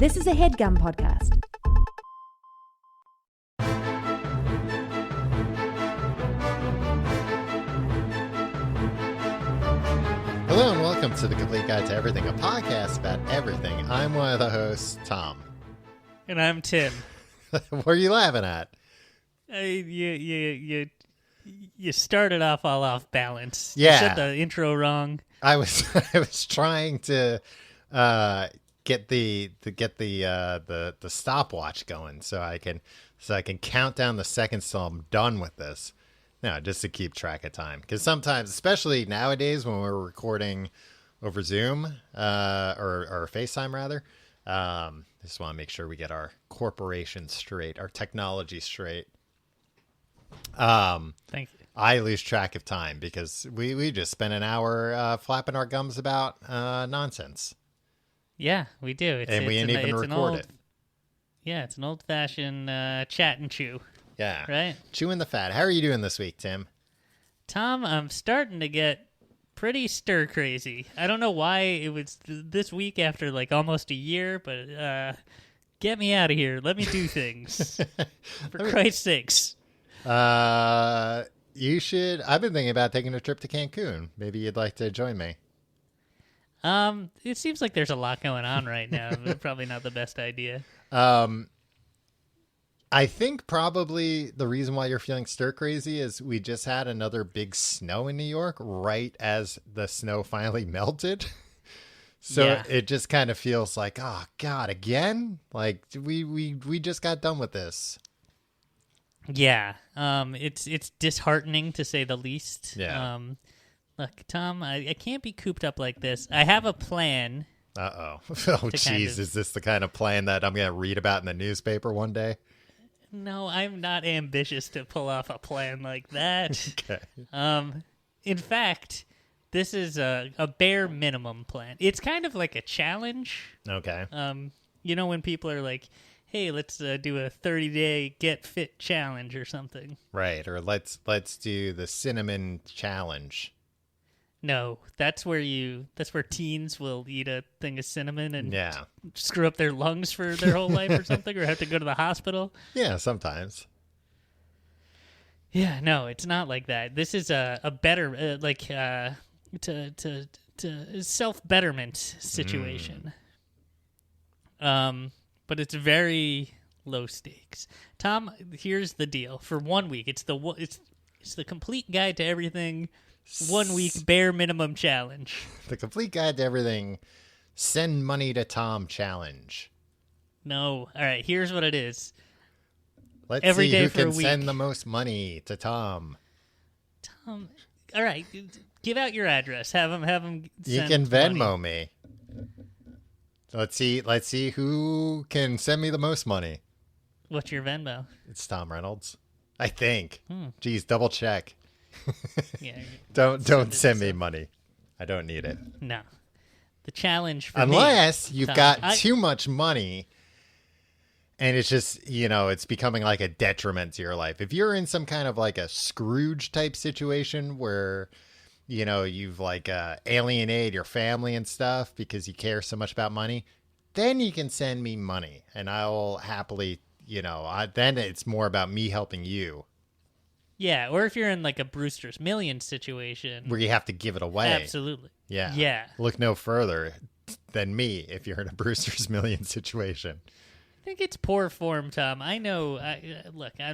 This is a HeadGum podcast. Hello and welcome to The Complete Guide to Everything, a podcast about everything. I'm one of the hosts, Tom. And I'm Tim. What are you laughing at? You started off all off balance. Yeah. You said the intro wrong. I was trying to get the stopwatch going so I can count down the seconds till I'm done with this. No, just to keep track of time. Because sometimes, especially nowadays when we're recording over Zoom or FaceTime rather, I just want to make sure we get our corporation straight, our technology straight. Thank you. I lose track of time because we just spent an hour flapping our gums about nonsense. Yeah, we do. We didn't even record it. Yeah, it's an old-fashioned chat and chew. Yeah. Right? Chewing the fat. How are you doing this week, Tim? Tom, I'm starting to get pretty stir-crazy. I don't know why it was this week after like almost a year, but get me out of here. Let me do things. For Christ's sakes. You should. I've been thinking about taking a trip to Cancun. Maybe you'd like to join me. It seems like there's a lot going on right now. Probably not the best idea. I think probably the reason why you're feeling stir crazy is we just had another big snow in New York right as the snow finally melted. So yeah. It just kind of feels like, oh God, again? Like we just got done with this. Yeah. It's disheartening to say the least. Yeah. Look, Tom, I can't be cooped up like this. I have a plan. Oh, geez. Is this the kind of plan that I'm going to read about in the newspaper one day? No, I'm not ambitious to pull off a plan like that. Okay. In fact, this is a bare minimum plan. It's kind of like a challenge. Okay. You know when people are like, hey, let's do a 30-day get fit challenge or something. Right. Or let's do the cinnamon challenge. No, that's where teens will eat a thing of cinnamon and yeah. screw up their lungs for their whole life or something, or have to go to the hospital. Yeah, sometimes. Yeah, no, it's not like that. This is a better, to self-betterment situation. But it's very low stakes. Tom, here's the deal. For 1 week, it's the complete guide to everything. 1 week bare minimum challenge. The complete guide to everything. Send money to Tom challenge. No. All right. Here's what it is. Let's Every see day who for a can week. send the most money to Tom. Tom. All right. Give out your address. Have him. You can Venmo me. Let's see who can send me the most money. What's your Venmo? It's Tom Reynolds, I think. Geez, double check. Yeah. Don't send me money. I don't need it. No. The challenge for unless me, you've Tom, got too much money and it's just, it's becoming like a detriment to your life. If you're in some kind of like a Scrooge type situation where, you've like alienated your family and stuff because you care so much about money, then you can send me money and I'll happily, then it's more about me helping you. Yeah, or if you're in like a Brewster's Millions situation. Where you have to give it away. Absolutely. Yeah. Yeah. Look no further than me if you're in a Brewster's Millions situation. I think it's poor form, Tom. I know. Look, you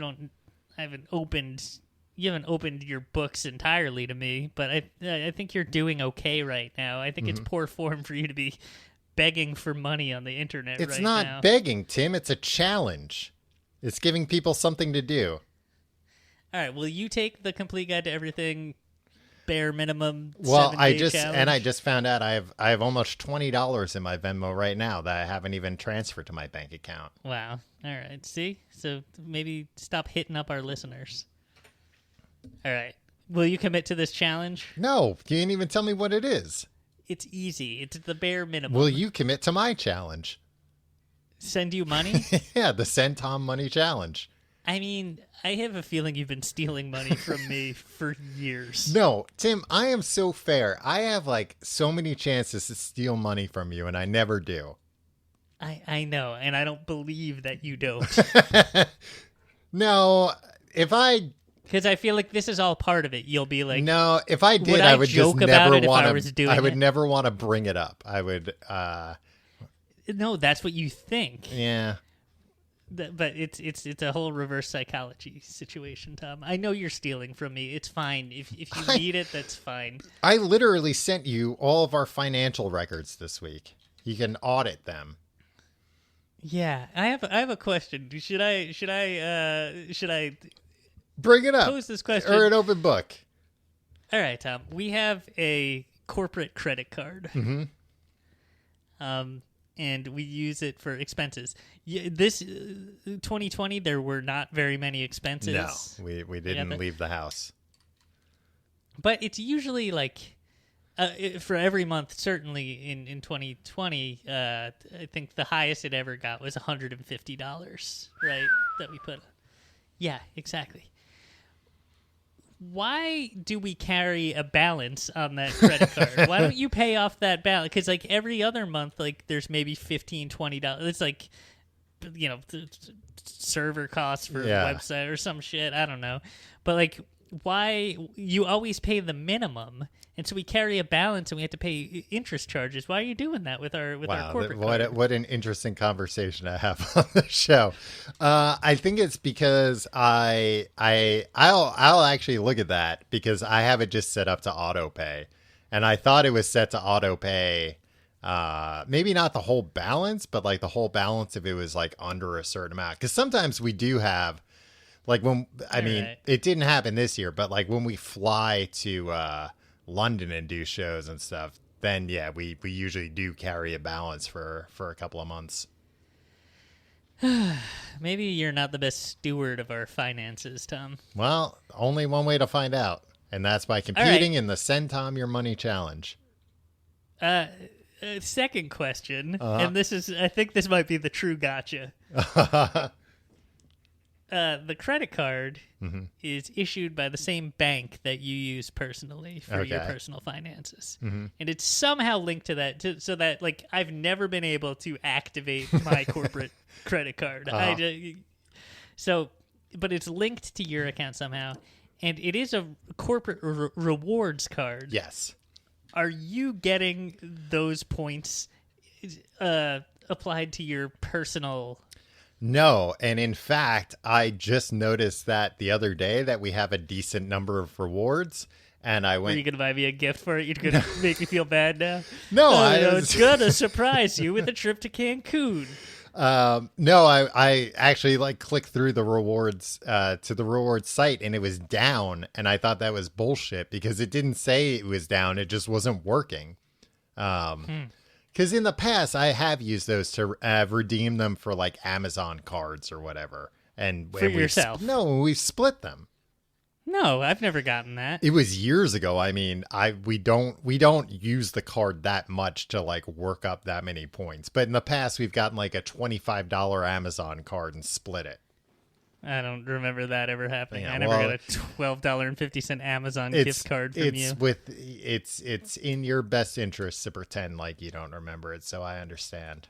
haven't opened your books entirely to me, but I think you're doing okay right now. I think it's poor form for you to be begging for money on the internet it's right not now. begging, Tim. It's a challenge. It's giving people something to do. All right, will you take the complete guide to everything bare minimum? Well, I challenge? just found out I have almost $20 in my Venmo right now that I haven't even transferred to my bank account. Wow. All right. See? So maybe stop hitting up our listeners. All right. Will you commit to this challenge? No, you didn't even tell me what it is. It's easy. It's the bare minimum. Will you commit to my challenge? Send you money? Yeah, the Send Tom Money Challenge. I mean, I have a feeling you've been stealing money from me for years. No, Tim, I am so fair. I have like so many chances to steal money from you, and I never do. I know, and I don't believe that you don't. No, if I Because I feel like this is all part of it. You'll be like, no, if I did, would I I would just joke about never it if I want was to. doing I would it? never want to bring it up. I would. no, that's what you think. Yeah. But it's a whole reverse psychology situation, Tom. I know you're stealing from me. It's fine. If you need it, that's fine. I literally sent you all of our financial records this week. You can audit them. Yeah, I have a question. Should I Bring it up. pose this question? Or an open book. All right, Tom. We have a corporate credit card. Mm-hmm. And we use it for expenses. This 2020, there were not very many expenses. No, we didn't leave the house. But it's usually like for every month. Certainly in 2020, I think the highest it ever got was $150. Right, that we put. Yeah, exactly. Why do we carry a balance on that credit card? Why don't you pay off that balance? Because like every other month, like there's maybe $15, $20. It's like, server costs for a website or some shit. I don't know. But like, why you always pay the minimum, and so we carry a balance and we have to pay interest charges. Why are you doing that with our corporate card? What an interesting conversation to have on the show. I think it's because I'll actually look at that because I have it just set up to auto pay, and I thought it was set to auto pay. Maybe not the whole balance, but like the whole balance if it was like under a certain amount. Because sometimes we do have. Like it didn't happen this year, but like when we fly to London and do shows and stuff, then yeah, we usually do carry a balance for a couple of months. Maybe you're not the best steward of our finances, Tom. Well, only one way to find out, and that's by competing in the Send Tom Your Money Challenge. Second question, and I think this might be the true gotcha. The credit card is issued by the same bank that you use personally for your personal finances. And it's somehow linked to that, so that like I've never been able to activate my corporate credit card. But it's linked to your account somehow, and it is a corporate rewards card. Yes. Are you getting those points applied to your personal? No, and in fact, I just noticed that the other day that we have a decent number of rewards, and I went... Are you going to buy me a gift for it? You're going to make me feel bad now? No, it's going to surprise you with a trip to Cancun. No, I actually like clicked through the rewards to the rewards site, and it was down, and I thought that was bullshit because it didn't say it was down, it just wasn't working. Because in the past, I have used those to redeem them for like Amazon cards or whatever. And for yourself? No, we've split them. No, I've never gotten that. It was years ago. I mean, we don't use the card that much to like work up that many points. But in the past, we've gotten like a $25 Amazon card and split it. I don't remember that ever happening. Yeah, I never got a $12.50 Amazon gift card from you. It's in your best interest to pretend like you don't remember it, so I understand.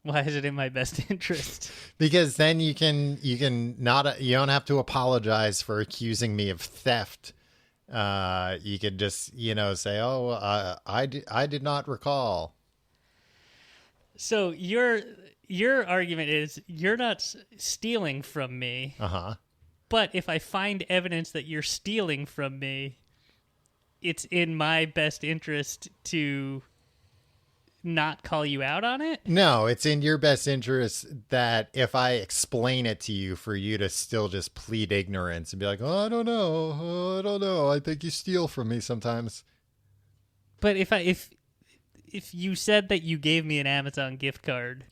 Why is it in my best interest? Because then you don't have to apologize for accusing me of theft. You could just say, "Oh, I did not recall." So your argument is you're not stealing from me. But if I find evidence that you're stealing from me, it's in my best interest to not call you out on it? No, it's in your best interest that if I explain it to you, for you to still just plead ignorance and be like, "Oh, I don't know. I think you steal from me sometimes." But if you said that you gave me an Amazon gift card,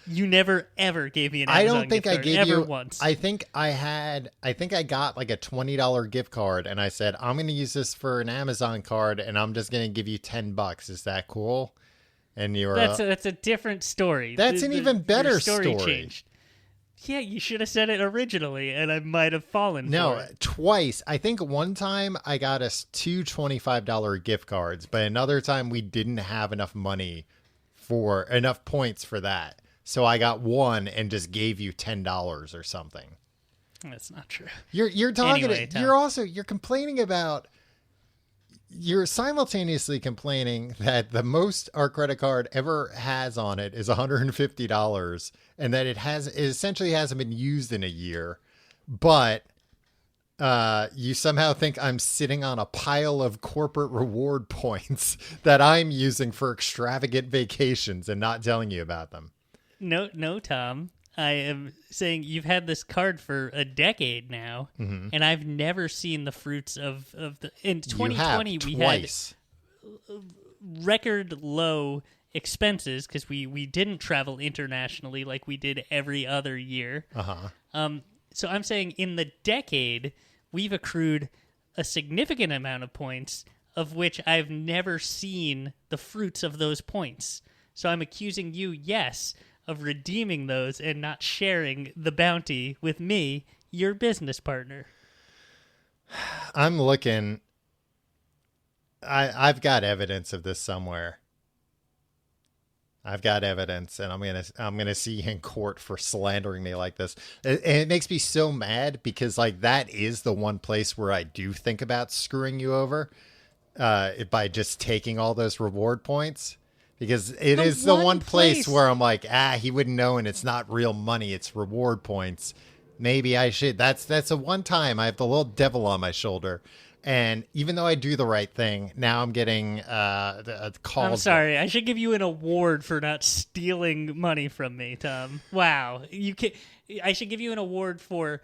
you never ever gave me an Amazon gift card. I gave you once. I think I got like a $20 gift card, and I said, "I'm going to use this for an Amazon card, and I'm just going to give you $10. Is that cool?" And you're that's a different story. That's an even better story. Changed. Yeah, you should have said it originally, and I might have fallen for it. Twice. I think one time I got us two $25 gift cards, but another time we didn't have enough money for enough points for that. So I got one and just gave you $10 or something. That's not true. You're talking. Anyway, You're complaining about. You're simultaneously complaining that the most our credit card ever has on it is $150, and that it essentially hasn't been used in a year, but you somehow think I'm sitting on a pile of corporate reward points that I'm using for extravagant vacations and not telling you about them. No, Tom. I am saying you've had this card for a decade now, and I've never seen the fruits of the. In 2020, we had record low expenses because we didn't travel internationally like we did every other year. So I'm saying in the decade, we've accrued a significant amount of points, of which I've never seen the fruits of those points. So I'm accusing you, yes, of redeeming those and not sharing the bounty with me, your business partner. I'm looking. I've got evidence of this somewhere. I've got evidence, and I'm gonna see you in court for slandering me like this. And it makes me so mad because like that is the one place where I do think about screwing you over, by just taking all those reward points. Because it is the one place where I'm like, he wouldn't know, and it's not real money, it's reward points. Maybe I should. That's the one time I have the little devil on my shoulder. And even though I do the right thing, now I'm getting a call. I'm sorry. I should give you an award for not stealing money from me, Tom. Wow. I should give you an award for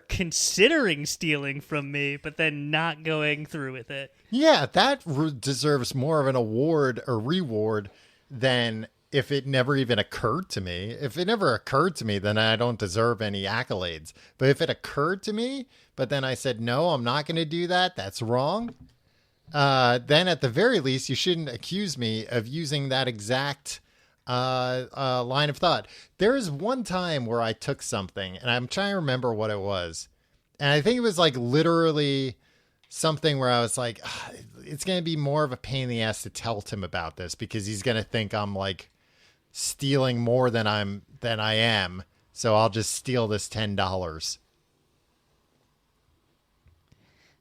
considering stealing from me, but then not going through with it. Yeah, that deserves more of an award or reward than if it never even occurred to me. If it never occurred to me, then I don't deserve any accolades. But if it occurred to me, but then I said, no, I'm not going to do that, that's wrong. Then at the very least, you shouldn't accuse me of using that exact line of thought. There is one time where I took something, and I'm trying to remember what it was. And I think it was like literally something where I was like, it's going to be more of a pain in the ass to tell Tim about this because he's going to think I'm like stealing more than I am. So I'll just steal this $10.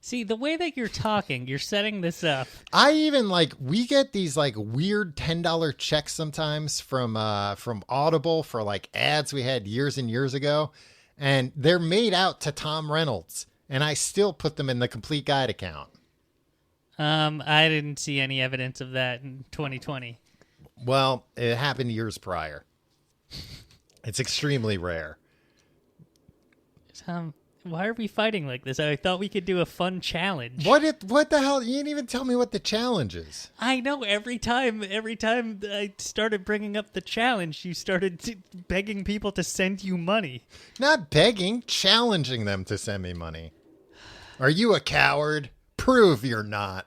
See, the way that you're talking, you're setting this up. I even we get these like weird $10 checks sometimes from Audible for like ads we had years and years ago. And they're made out to Tom Reynolds. And I still put them in the Complete Guide account. I didn't see any evidence of that in 2020. Well, it happened years prior. It's extremely rare. Why are we fighting like this? I thought we could do a fun challenge. What the hell? You didn't even tell me what the challenge is. I know. Every time I started bringing up the challenge, you started begging people to send you money. Not begging, challenging them to send me money. Are you a coward? Prove you're not.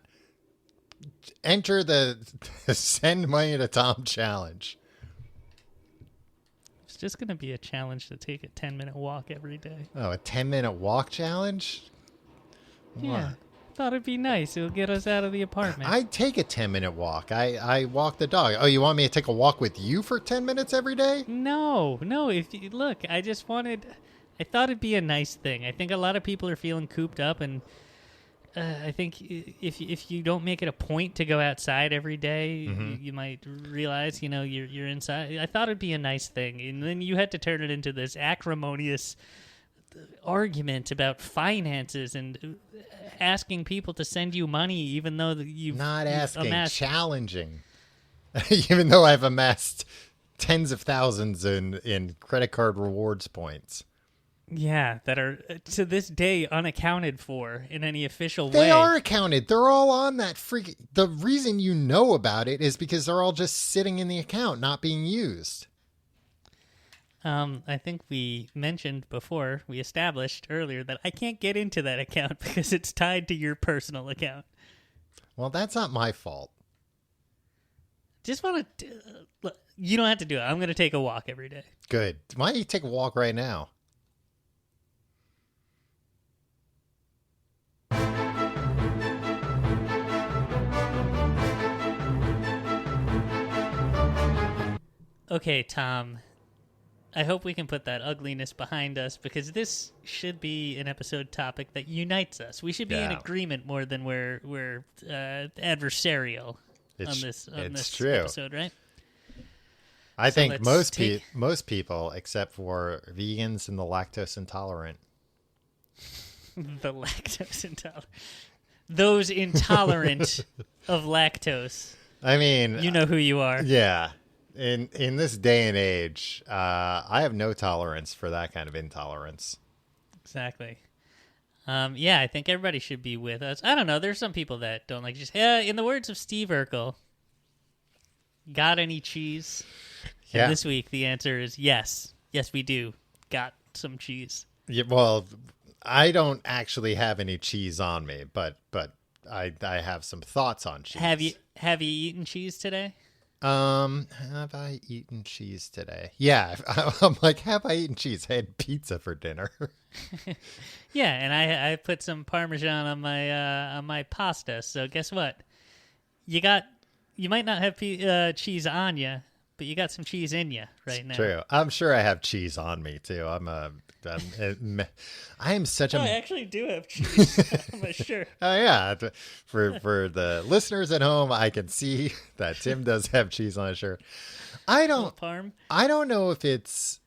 Enter the send money to Tom challenge. It's just going to be a challenge to take a 10-minute walk every day. Oh, a 10-minute walk challenge? Yeah. Thought it'd be nice. It'll get us out of the apartment. I take a 10-minute walk. I walk the dog. Oh, you want me to take a walk with you for 10 minutes every day? No. Look, I thought it'd be a nice thing. I think a lot of people are feeling cooped up, and I think if you don't make it a point to go outside every day, you might realize, you're inside. I thought it'd be a nice thing, and then you had to turn it into this acrimonious argument about finances and asking people to send you money, even though you've not asking, amassed... challenging. Even though I've amassed tens of thousands in credit card rewards points. Yeah, that are to this day unaccounted for in any official way. They are accounted. They're all on that freaking... The reason you know about it is because they're all just sitting in the account, not being used. I think we established earlier that I can't get into that account because it's tied to your personal account. Well, that's not my fault. Just want to... Look, you don't have to do it. I'm going to take a walk every day. Good. Why don't you take a walk right now? Okay, Tom. I hope we can put that ugliness behind us because this should be an episode topic that unites us. We should be in agreement more than we're adversarial on this true. episode, right? I think most people, except for vegans and the lactose intolerant. The lactose intolerant. Those intolerant of lactose. I mean, you know who you are. Yeah. In this day and age, I have no tolerance for that kind of intolerance. Exactly. Yeah, I think everybody should be with us. I don't know. There's some people that don't like just. In the words of Steve Urkel, got any cheese? Yeah. And this week the answer is yes. Yes, we do. Got some cheese. Yeah. Well, I don't actually have any cheese on me, but I have some thoughts on cheese. Have you eaten cheese today? Have I eaten cheese today? Yeah, I'm like, have I eaten cheese? I had pizza for dinner. Yeah, and I put some Parmesan on my pasta. So guess what? You might not have cheese on you, but you got some cheese in you right now. True. I'm sure I have cheese on me too. I am such a. I actually do have cheese on my shirt. Oh yeah, for the listeners at home, I can see that Tim does have cheese on his shirt. I don't know if it's.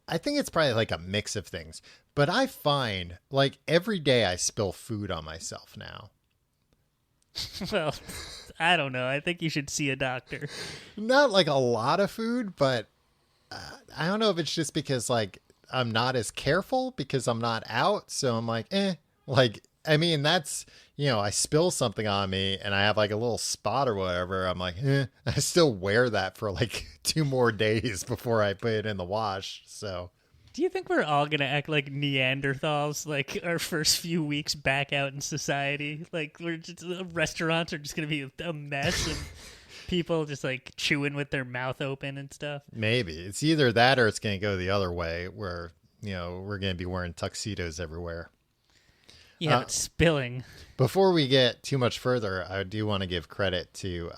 I think it's probably like a mix of things, but I find like every day I spill food on myself now. Well, I don't know. I think you should see a doctor. Not like a lot of food, but I don't know if it's just because like I'm not as careful because I'm not out. So I'm like, like, I mean, that's, I spill something on me and I have like a little spot or whatever. I'm like, I still wear that for like 2 more days before I put it in the wash. So do you think we're all going to act like Neanderthals, like our first few weeks back out in society? Like restaurants are just going to be a mess and people just like chewing with their mouth open and stuff? Maybe. It's either that or it's going to go the other way where, we're going to be wearing tuxedos everywhere. Yeah, but spilling. Before we get too much further, I do want to give credit to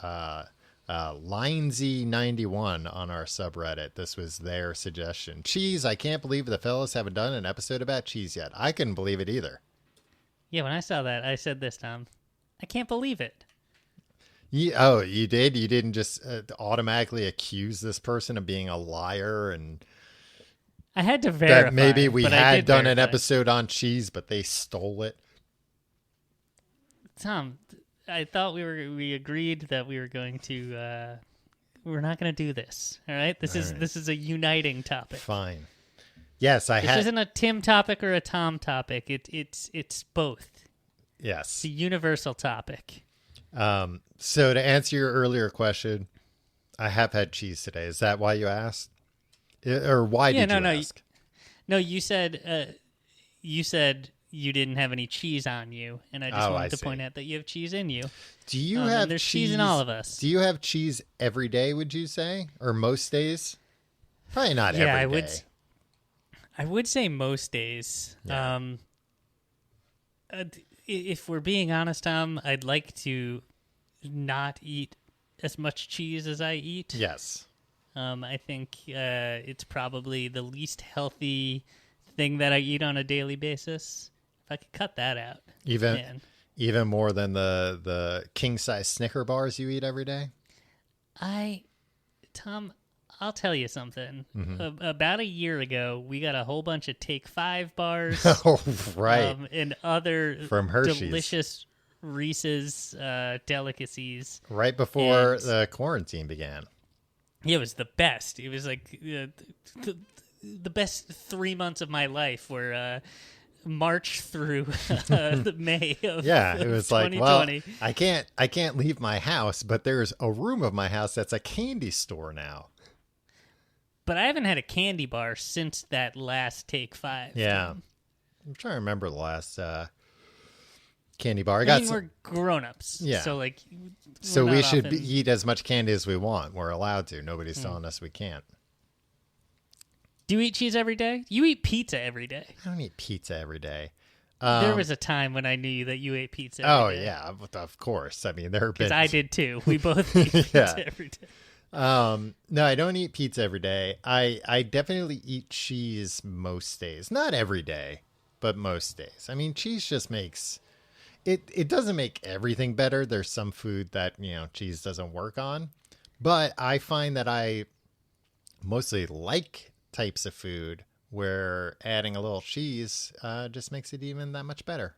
Lindsay91 on our subreddit. This was their suggestion. Cheese, I can't believe the fellas haven't done an episode about cheese yet. I couldn't believe it either. Yeah, when I saw that, I said this, Tom. I can't believe it. You did? You didn't just automatically accuse this person of being a liar and... I had to verify. That maybe we had done verify an episode on cheese, but they stole it. Tom, I thought we agreed that we were going to we're not going to do this. All right? This is a uniting topic. Fine. Yes, This isn't a Tim topic or a Tom topic. It's both. Yes. It's a universal topic. So to answer your earlier question, I have had cheese today. Is that why you asked? Or why did you ask? No, you said you didn't have any cheese on you, and I just wanted to point out that you have cheese in you. Do you have there's cheese in all of us. Do you have cheese every day, would you say? Or most days? Probably not every day. I would say most days. Yeah. If we're being honest, Tom, I'd like to not eat as much cheese as I eat. Yes. I think it's probably the least healthy thing that I eat on a daily basis. If I could cut that out. Even more than the king-size Snicker bars you eat every day? Tom, I'll tell you something. Mm-hmm. About a year ago, we got a whole bunch of Take 5 bars. Oh, right. And other from Hershey's. Delicious Reese's delicacies. Right before the quarantine began. It was the best. It was like the best 3 months of my life were March through the May of it was 2020. Like, well, I can't leave my house, but there's a room of my house that's a candy store now. But I haven't had a candy bar since that last Take 5. Yeah. Time. I'm trying to remember the last candy bar. We're grown-ups. Yeah. So we should eat as much candy as we want. We're allowed to. Nobody's telling us we can't. Do you eat cheese every day? You eat pizza every day. I don't eat pizza every day. There was a time when I knew that you ate pizza every day. Yeah, of course. I mean, there have been... Because I did too. We both eat pizza every day. No, I don't eat pizza every day. I definitely eat cheese most days. Not every day, but most days. I mean, cheese just makes it doesn't make everything better. There's some food that, cheese doesn't work on. But I find that I mostly like types of food where adding a little cheese just makes it even that much better.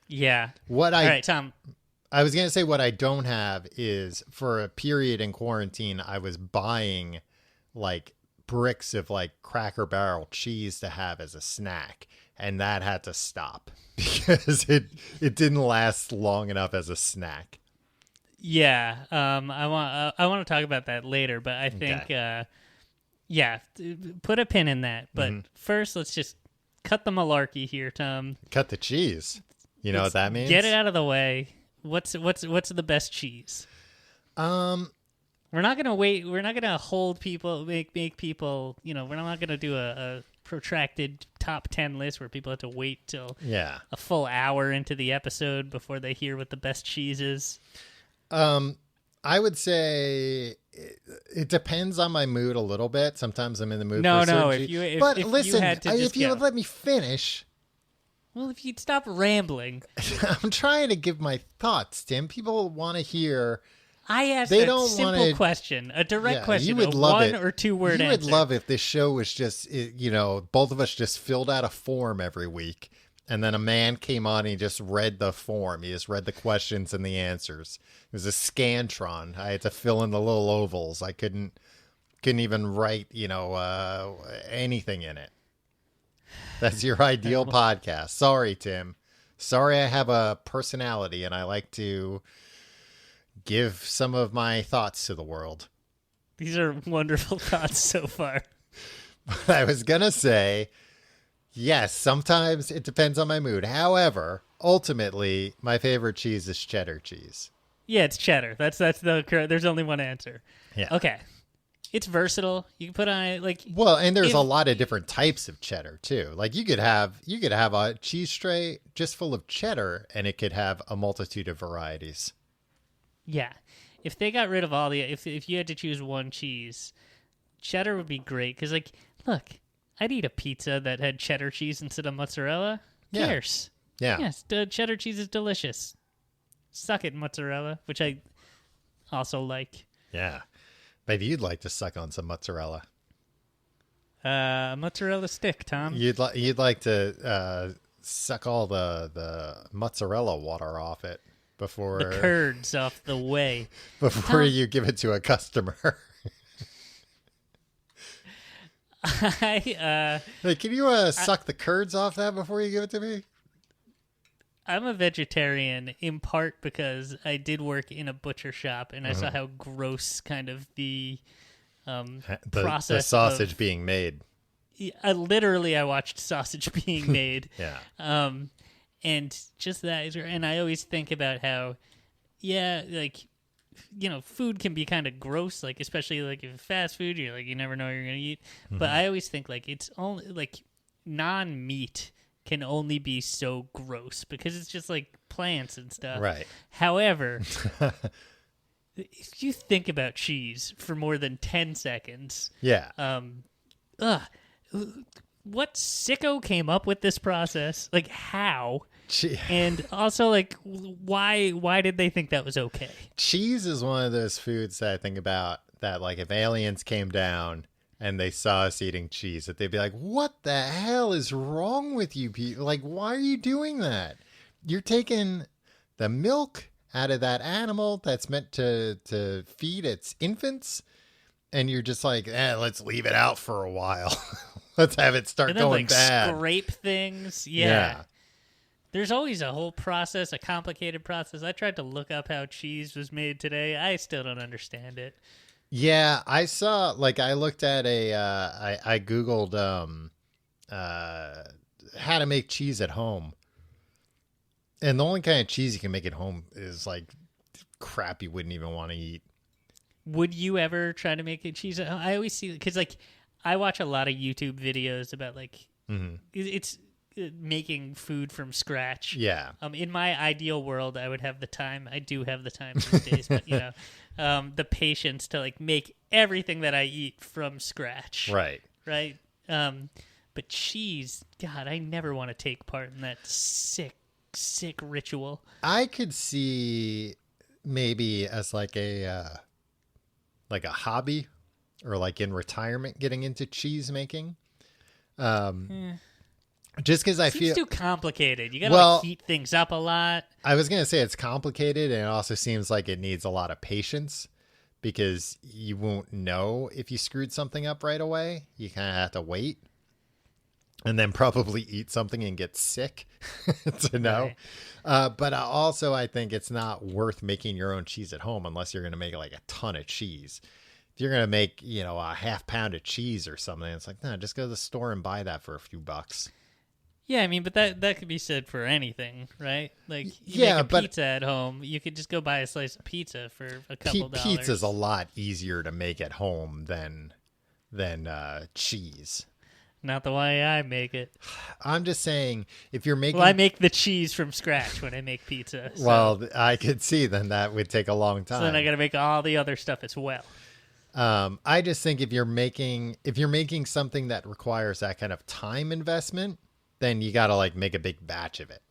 Yeah. All right, Tom. I was going to say what I don't have is for a period in quarantine, I was buying like bricks of like Cracker Barrel cheese to have as a snack. And that had to stop because it didn't last long enough as a snack. Yeah. I want to talk about that later, but I think, Okay. put a pin in that. But first, let's just cut the malarkey here, Tom. Cut the cheese. You know what that means? Get it out of the way. What's the best cheese? We're not gonna wait. We're not gonna hold people, make people. We're not gonna do a protracted top 10 list where people have to wait till a full hour into the episode before they hear what the best cheese is. I would say it depends on my mood a little bit. Sometimes I'm in the mood for No. certain cheese. But listen, if you would let me finish. Well, if you'd stop rambling. I'm trying to give my thoughts, Tim. People want to hear. I asked a simple question, a direct question, you would a love one it. or two word answer. answer. You would love if this show was just, both of us just filled out a form every week. And then a man came on and he just read the form. He just read the questions and the answers. It was a Scantron. I had to fill in the little ovals. I couldn't even write, anything in it. That's your ideal podcast. Sorry, Tim. Sorry, I have a personality and I like to give some of my thoughts to the world. These are wonderful thoughts so far. But I was going to say, yes, sometimes it depends on my mood. However, ultimately, my favorite cheese is cheddar cheese. Yeah, it's cheddar. That's the correct. There's only one answer. Yeah. Okay. It's versatile. You can put on it like. Well, and there's a lot of different types of cheddar too. Like you could have a cheese tray just full of cheddar, and it could have a multitude of varieties. Yeah, if they got rid of all the, if you had to choose one cheese, cheddar would be great. Because look, I'd eat a pizza that had cheddar cheese instead of mozzarella. Yeah. Cheers. Yeah. Yes, the cheddar cheese is delicious. Suck it, mozzarella, which I also like. Yeah. Maybe you'd like to suck on some mozzarella. Mozzarella stick, Tom. You'd like to suck all the mozzarella water off it before the curds off the way before you give it to a customer. Hey, can you suck the curds off that before you give it to me? I'm a vegetarian in part because I did work in a butcher shop and I saw how gross kind of the process the sausage being made. Literally, I watched sausage being made. Yeah. And just that is, and I always think about how, food can be kind of gross, like especially like if fast food, you're like you never know what you're gonna eat. Mm-hmm. But I always think like it's only like non-meat can only be so gross because it's just like plants and stuff. Right. However, if you think about cheese for more than 10 seconds, what sicko came up with this process? Like how? And also like why did they think that was okay? Cheese is one of those foods that I think about that like if aliens came down and they saw us eating cheese, that they'd be like, what the hell is wrong with you people? Like, why are you doing that? You're taking the milk out of that animal that's meant to feed its infants, and you're just like, let's leave it out for a while. Let's have it start going bad. Scrape things. Yeah. There's always a whole process, a complicated process. I tried to look up how cheese was made today. I still don't understand it. Yeah, I saw, I looked at I Googled how to make cheese at home. And the only kind of cheese you can make at home is like crap you wouldn't even want to eat. Would you ever try to make a cheese at home? I always see, because I watch a lot of YouTube videos about it's making food from scratch. Yeah. In my ideal world, I would have the time. I do have the time these days, but the patience to like make everything that I eat from scratch. Right. Right. But cheese, God, I never want to take part in that sick ritual. I could see maybe as like a hobby, or like in retirement, getting into cheese making. Just because I Seems feel too complicated. You gotta heat things up a lot. I was gonna say it's complicated, and it also seems like it needs a lot of patience, because you won't know if you screwed something up right away. You kind of have to wait, and then probably eat something and get sick to know. Right. But also, I think it's not worth making your own cheese at home unless you're going to make like a ton of cheese. If you're going to make, a half pound of cheese or something, it's like, no, just go to the store and buy that for a few bucks. Yeah, I mean, but that could be said for anything, right? Like, you make a pizza at home, you could just go buy a slice of pizza for a couple dollars. Pizza's a lot easier to make at home than cheese. Not the way I make it. I'm just saying, if you're making... Well, I make the cheese from scratch when I make pizza. So. Well, I could see then that would take a long time. So then I got to make all the other stuff as well. I just think if you're making something that requires that kind of time investment, then you got to like make a big batch of it.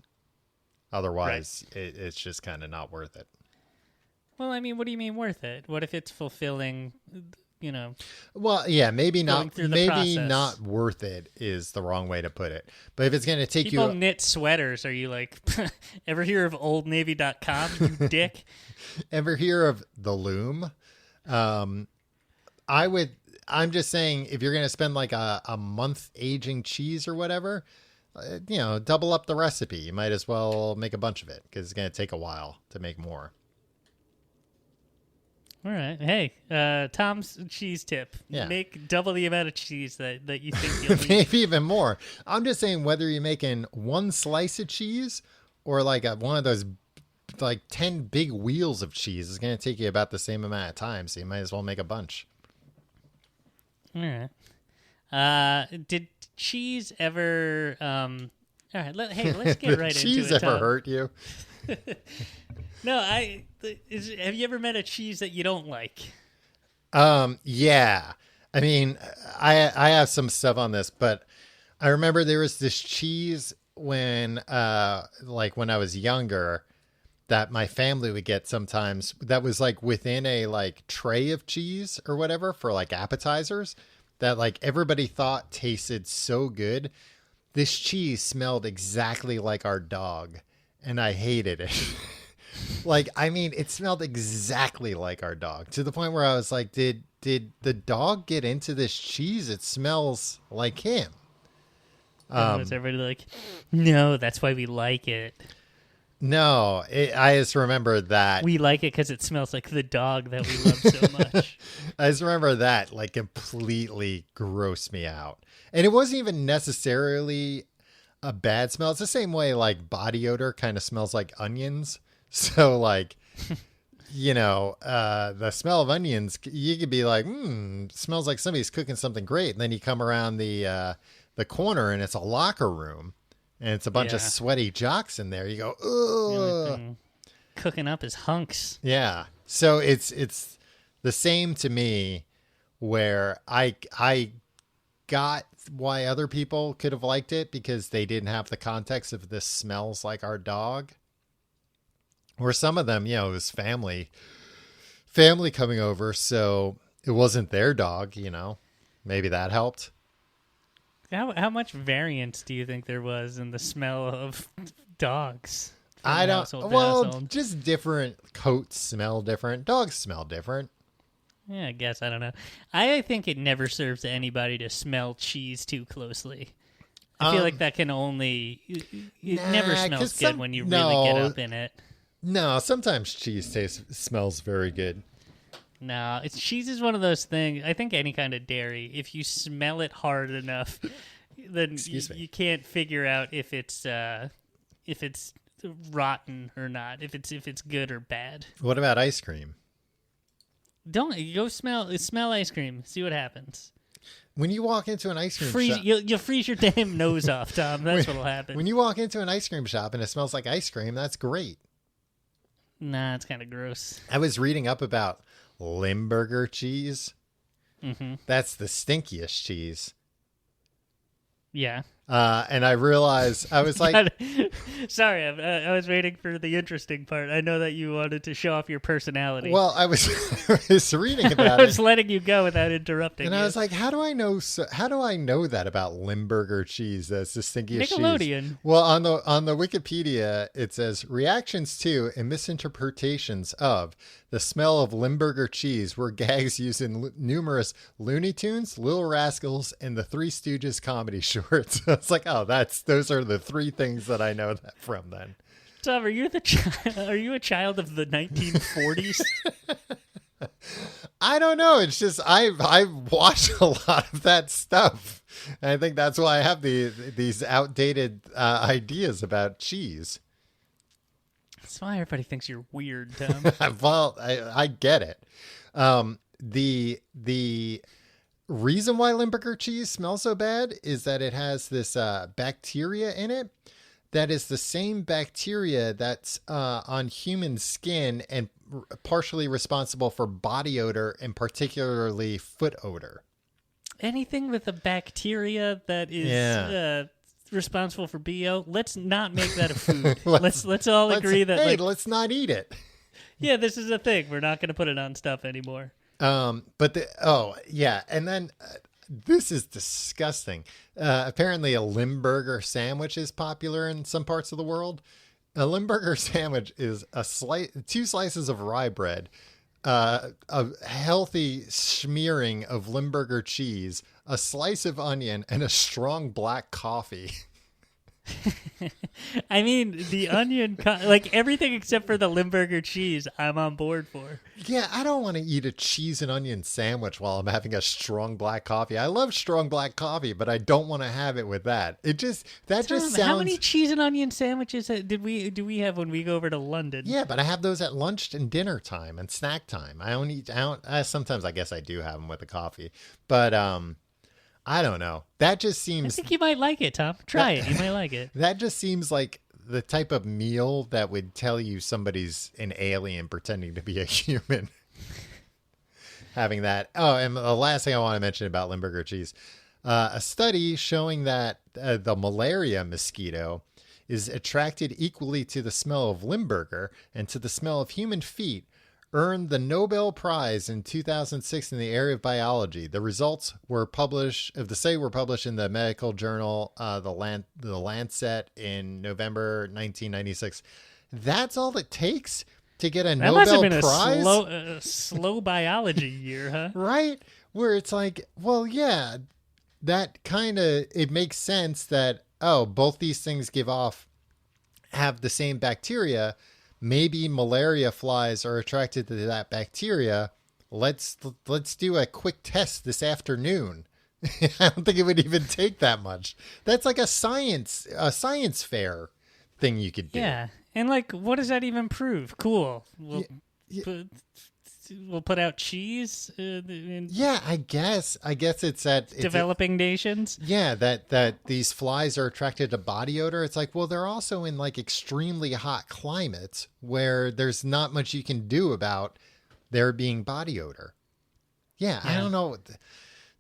Otherwise, it's just kind of not worth it. Well, I mean, what do you mean worth it? What if it's fulfilling... Well, yeah, maybe not. Maybe process. Not worth it is the wrong way to put it. But if it's going to take People knit sweaters. Are you like, ever hear of OldNavy.com, you dick? Ever hear of the loom? I'm just saying, if you're going to spend like a month aging cheese or whatever, double up the recipe. You might as well make a bunch of it, because it's going to take a while to make more. All right. Hey, Tom's cheese tip. Yeah. Make double the amount of cheese that you think you'll need. Maybe even more. I'm just saying, whether you're making one slice of cheese or like one of those like 10 big wheels of cheese, is going to take you about the same amount of time. So you might as well make a bunch. All right. Did cheese ever... all right. Let's get right into it. Cheese ever hurt you? No, have you ever met a cheese that you don't like? Yeah. I mean, I have some stuff on this, but I remember there was this cheese when I was younger that my family would get sometimes, that was like within a like tray of cheese or whatever for like appetizers, that like everybody thought tasted so good. This cheese smelled exactly like our dog, and I hated it. It smelled exactly like our dog, to the point where I was like, did the dog get into this cheese? It smells like him. Was everybody like, no, that's why we like it? No, I just remember that. We like it because it smells like the dog that we love so much. I just remember that like completely grossed me out. And it wasn't even necessarily a bad smell. It's the same way like body odor kind of smells like onions. So like, the smell of onions, you could be like, smells like somebody's cooking something great. And then you come around the corner and it's a locker room and it's a bunch of sweaty jocks in there. You go, ugh. Cooking up his hunks. Yeah. So it's the same to me, where I got why other people could have liked it, because they didn't have the context of this smells like our dog. Or some of them, it was family coming over, so it wasn't their dog, Maybe that helped. How much variance do you think there was in the smell of dogs? I don't. Well, just different coats smell different. Dogs smell different. Yeah, I guess. I don't know. I think it never serves anybody to smell cheese too closely. I feel like that can only... It never smells good when you really get up in it. No, sometimes cheese smells very good. No, cheese is one of those things. I think any kind of dairy, if you smell it hard enough, then you can't figure out if it's rotten or not, if it's good or bad. What about ice cream? Don't go smell ice cream. See what happens. when you walk into an ice cream shop, you'll freeze your damn nose off, Tom. That's what'll happen. When you walk into an ice cream shop and it smells like ice cream, that's great. Nah, it's kind of gross. I was reading up about Limburger cheese. Mm-hmm. That's the stinkiest cheese. Yeah. And I realized, I was like... Sorry, I was waiting for the interesting part. I know that you wanted to show off your personality. Well, I was, I was reading about I was letting you go without interrupting and you. I was like, how do I know that about Limburger cheese? That's the stinkiest Nickelodeon. cheese. Well, on the Wikipedia, it says, reactions to and misinterpretations of the smell of Limburger cheese were gags used in numerous Looney Tunes, Little Rascals, and the Three Stooges comedy shorts. I was like, oh, those are the three things that I know that from then. Tom, are you a child of the 1940s? I don't know. It's just I've watched a lot of that stuff. And I think that's why I have these outdated ideas about cheese. That's why everybody thinks you're weird, Tom. Well, I get it. The reason why Limburger cheese smells so bad is that it has this bacteria in it that is the same bacteria that's on human skin and partially responsible for body odor and particularly foot odor. Anything with a bacteria that is responsible for BO, let's not make that a food. let's all agree that let's not eat it. Yeah, this is a thing. We're not going to put it on stuff anymore. And then this is disgusting. Apparently a Limburger sandwich is popular in some parts of the world. A Limburger sandwich is two slices of rye bread, a healthy smearing of Limburger cheese, a slice of onion, and a strong black coffee. I mean, the onion, like everything except for the Limburger cheese, I'm on board for. Yeah, I don't want to eat a cheese and onion sandwich while I'm having a strong black coffee. I love strong black coffee, but I don't want to have it with that. Just sounds. How many cheese and onion sandwiches do we have when we go over to London? Yeah, but I have those at lunch and dinner time and snack time. Sometimes I guess I do have them with the coffee, but I don't know. That just seems... I think you might like it, Tom. Try it. You might like it. That just seems like the type of meal that would tell you somebody's an alien pretending to be a human. Having that. Oh, and the last thing I want to mention about Limburger cheese. A study showing that the malaria mosquito is attracted equally to the smell of Limburger and to the smell of human feet, earned the Nobel Prize in 2006 in the area of biology. The results were published in the medical journal, the Lancet, in November 1996. That's all it takes to get a Nobel Prize? That must have been a slow biology year, huh? Right? Where it's like, well, yeah, that kind of, it makes sense that, both these things have the same bacteria. Maybe malaria flies are attracted to that bacteria. Let's do a quick test this afternoon. I don't think it would even take that much. That's like a science fair thing you could do. Yeah, and like, what does that even prove? Cool. We'll put out cheese. I guess it's that developing nations. Yeah, that these flies are attracted to body odor. It's like, well, they're also in like extremely hot climates where there's not much you can do about there being body odor. Yeah. I don't know.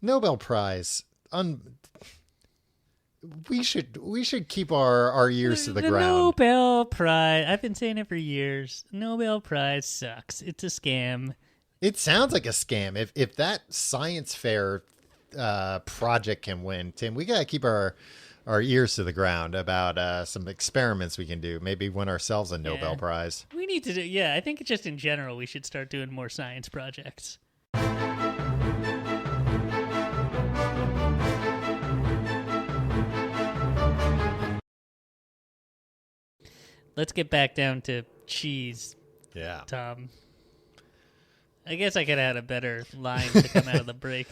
Nobel Prize. We should keep our ears to the ground. Nobel Prize. I've been saying it for years. Nobel Prize sucks. It's a scam. It sounds like a scam. If that science fair project can win, Tim, we gotta keep our ears to the ground about some experiments we can do. Maybe win ourselves a Nobel Prize. We need to do. Yeah, I think just in general we should start doing more science projects. Let's get back down to cheese. Yeah, Tom. I guess I could have had a better line to come out of the break.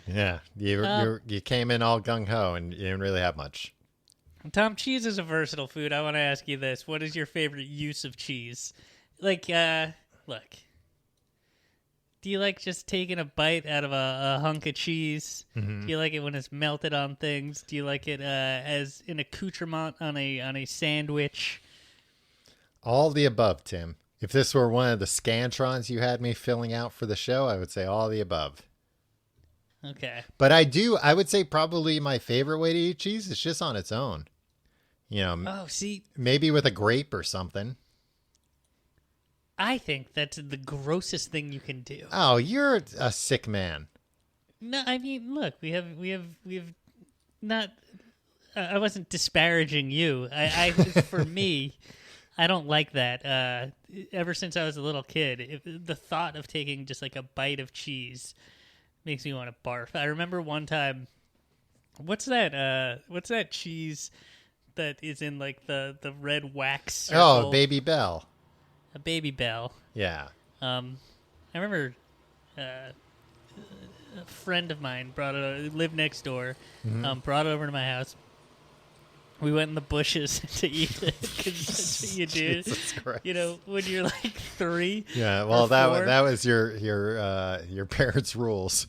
Yeah, you came in all gung ho and you didn't really have much. Tom, cheese is a versatile food. I want to ask you this: what is your favorite use of cheese? Like, look, Do you like just taking a bite out of a hunk of cheese? Mm-hmm. Do you like it when it's melted on things? Do you like it as an accoutrement on a sandwich? All the above, Tim. If this were one of the scantrons you had me filling out for the show, I would say all the above. Okay. But I would say probably my favorite way to eat cheese is just on its own. You know, Oh, see, maybe with a grape or something. I think that's the grossest thing you can do. Oh, you're a sick man. No, I mean, look, we have not. I wasn't disparaging you. I for me, I don't like that. Ever since I was a little kid, the thought of taking just like a bite of cheese makes me want to barf. I remember one time, what's that cheese that is in like the red wax circle? Oh, Baby Bell. A Baby Bell. Yeah. I remember a friend of mine lived next door, brought it over to my house. We went in the bushes to eat it because that's what you do. Jesus Christ. You know, when you're like 3. Yeah. Well, or that was your parents' rules.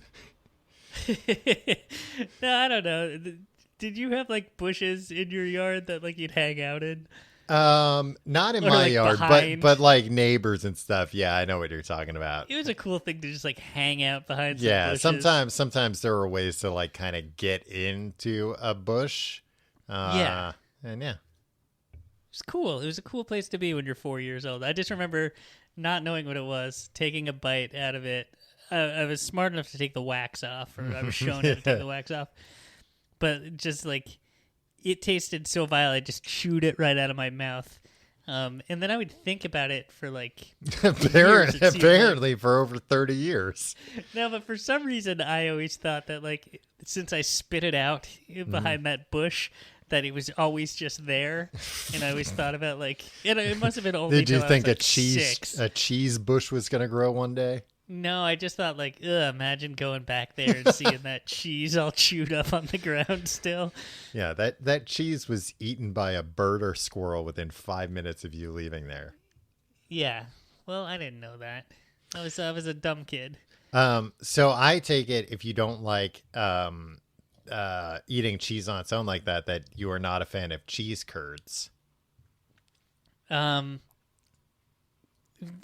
No, I don't know. Did you have like bushes in your yard that like you'd hang out in? Not in Or, my like, yard, behind. but like neighbors and stuff. Yeah, I know what you're talking about. It was a cool thing to just like hang out behind some Yeah, bushes. sometimes there were ways to like kind of get into a bush. Yeah. And yeah. It was cool. It was a cool place to be when you're 4 years old. I just remember not knowing what it was, taking a bite out of it. I was smart enough to take the wax off, or I was shown how to take the wax off. But just like, it tasted so vile, I just chewed it right out of my mouth. And then I would think about it for like Apparently for over 30 years. No, but for some reason, I always thought that like since I spit it out behind that bush, that it was always just there, and I always thought about like it must have been only. Did you till I think was, like, 6. a cheese bush was going to grow one day? No, I just thought like, imagine going back there and seeing that cheese all chewed up on the ground still. Yeah, that cheese was eaten by a bird or squirrel within 5 minutes of you leaving there. Yeah, well, I didn't know that. I was a dumb kid. So I take it if you don't like eating cheese on its own like that you are not a fan of cheese curds.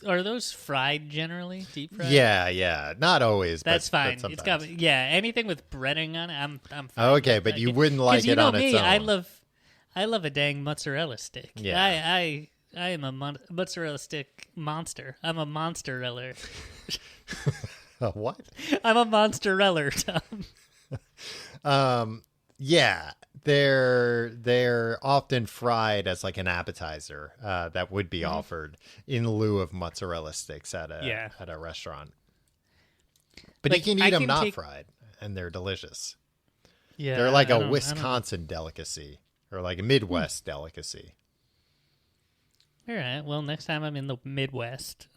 Are those fried generally? Deep fried? Yeah. Not always. That's but fine. It's sometimes. got anything with breading on it. I'm fine. Okay, but you wouldn't like you it know on me, its own. I love a dang mozzarella stick. Yeah. I am a mozzarella stick monster. I'm a monster-reller. A what? I'm a monster-reller, Tom. Yeah, they're often fried as like an appetizer that would be offered in lieu of mozzarella sticks at a restaurant. But Like, you can eat them not take- fried, and they're delicious. Yeah, They're like I a don't- Wisconsin delicacy or like a Midwest delicacy. All right. Well, next time I'm in the Midwest,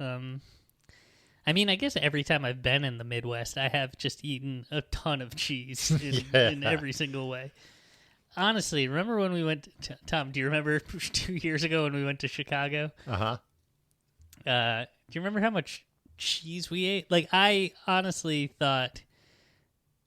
I mean, I guess every time I've been in the Midwest, I have just eaten a ton of cheese in every single way. Honestly, remember when we went to, Tom, do you remember 2 years ago when we went to Chicago? Uh-huh. Do you remember how much cheese we ate? Like, I honestly thought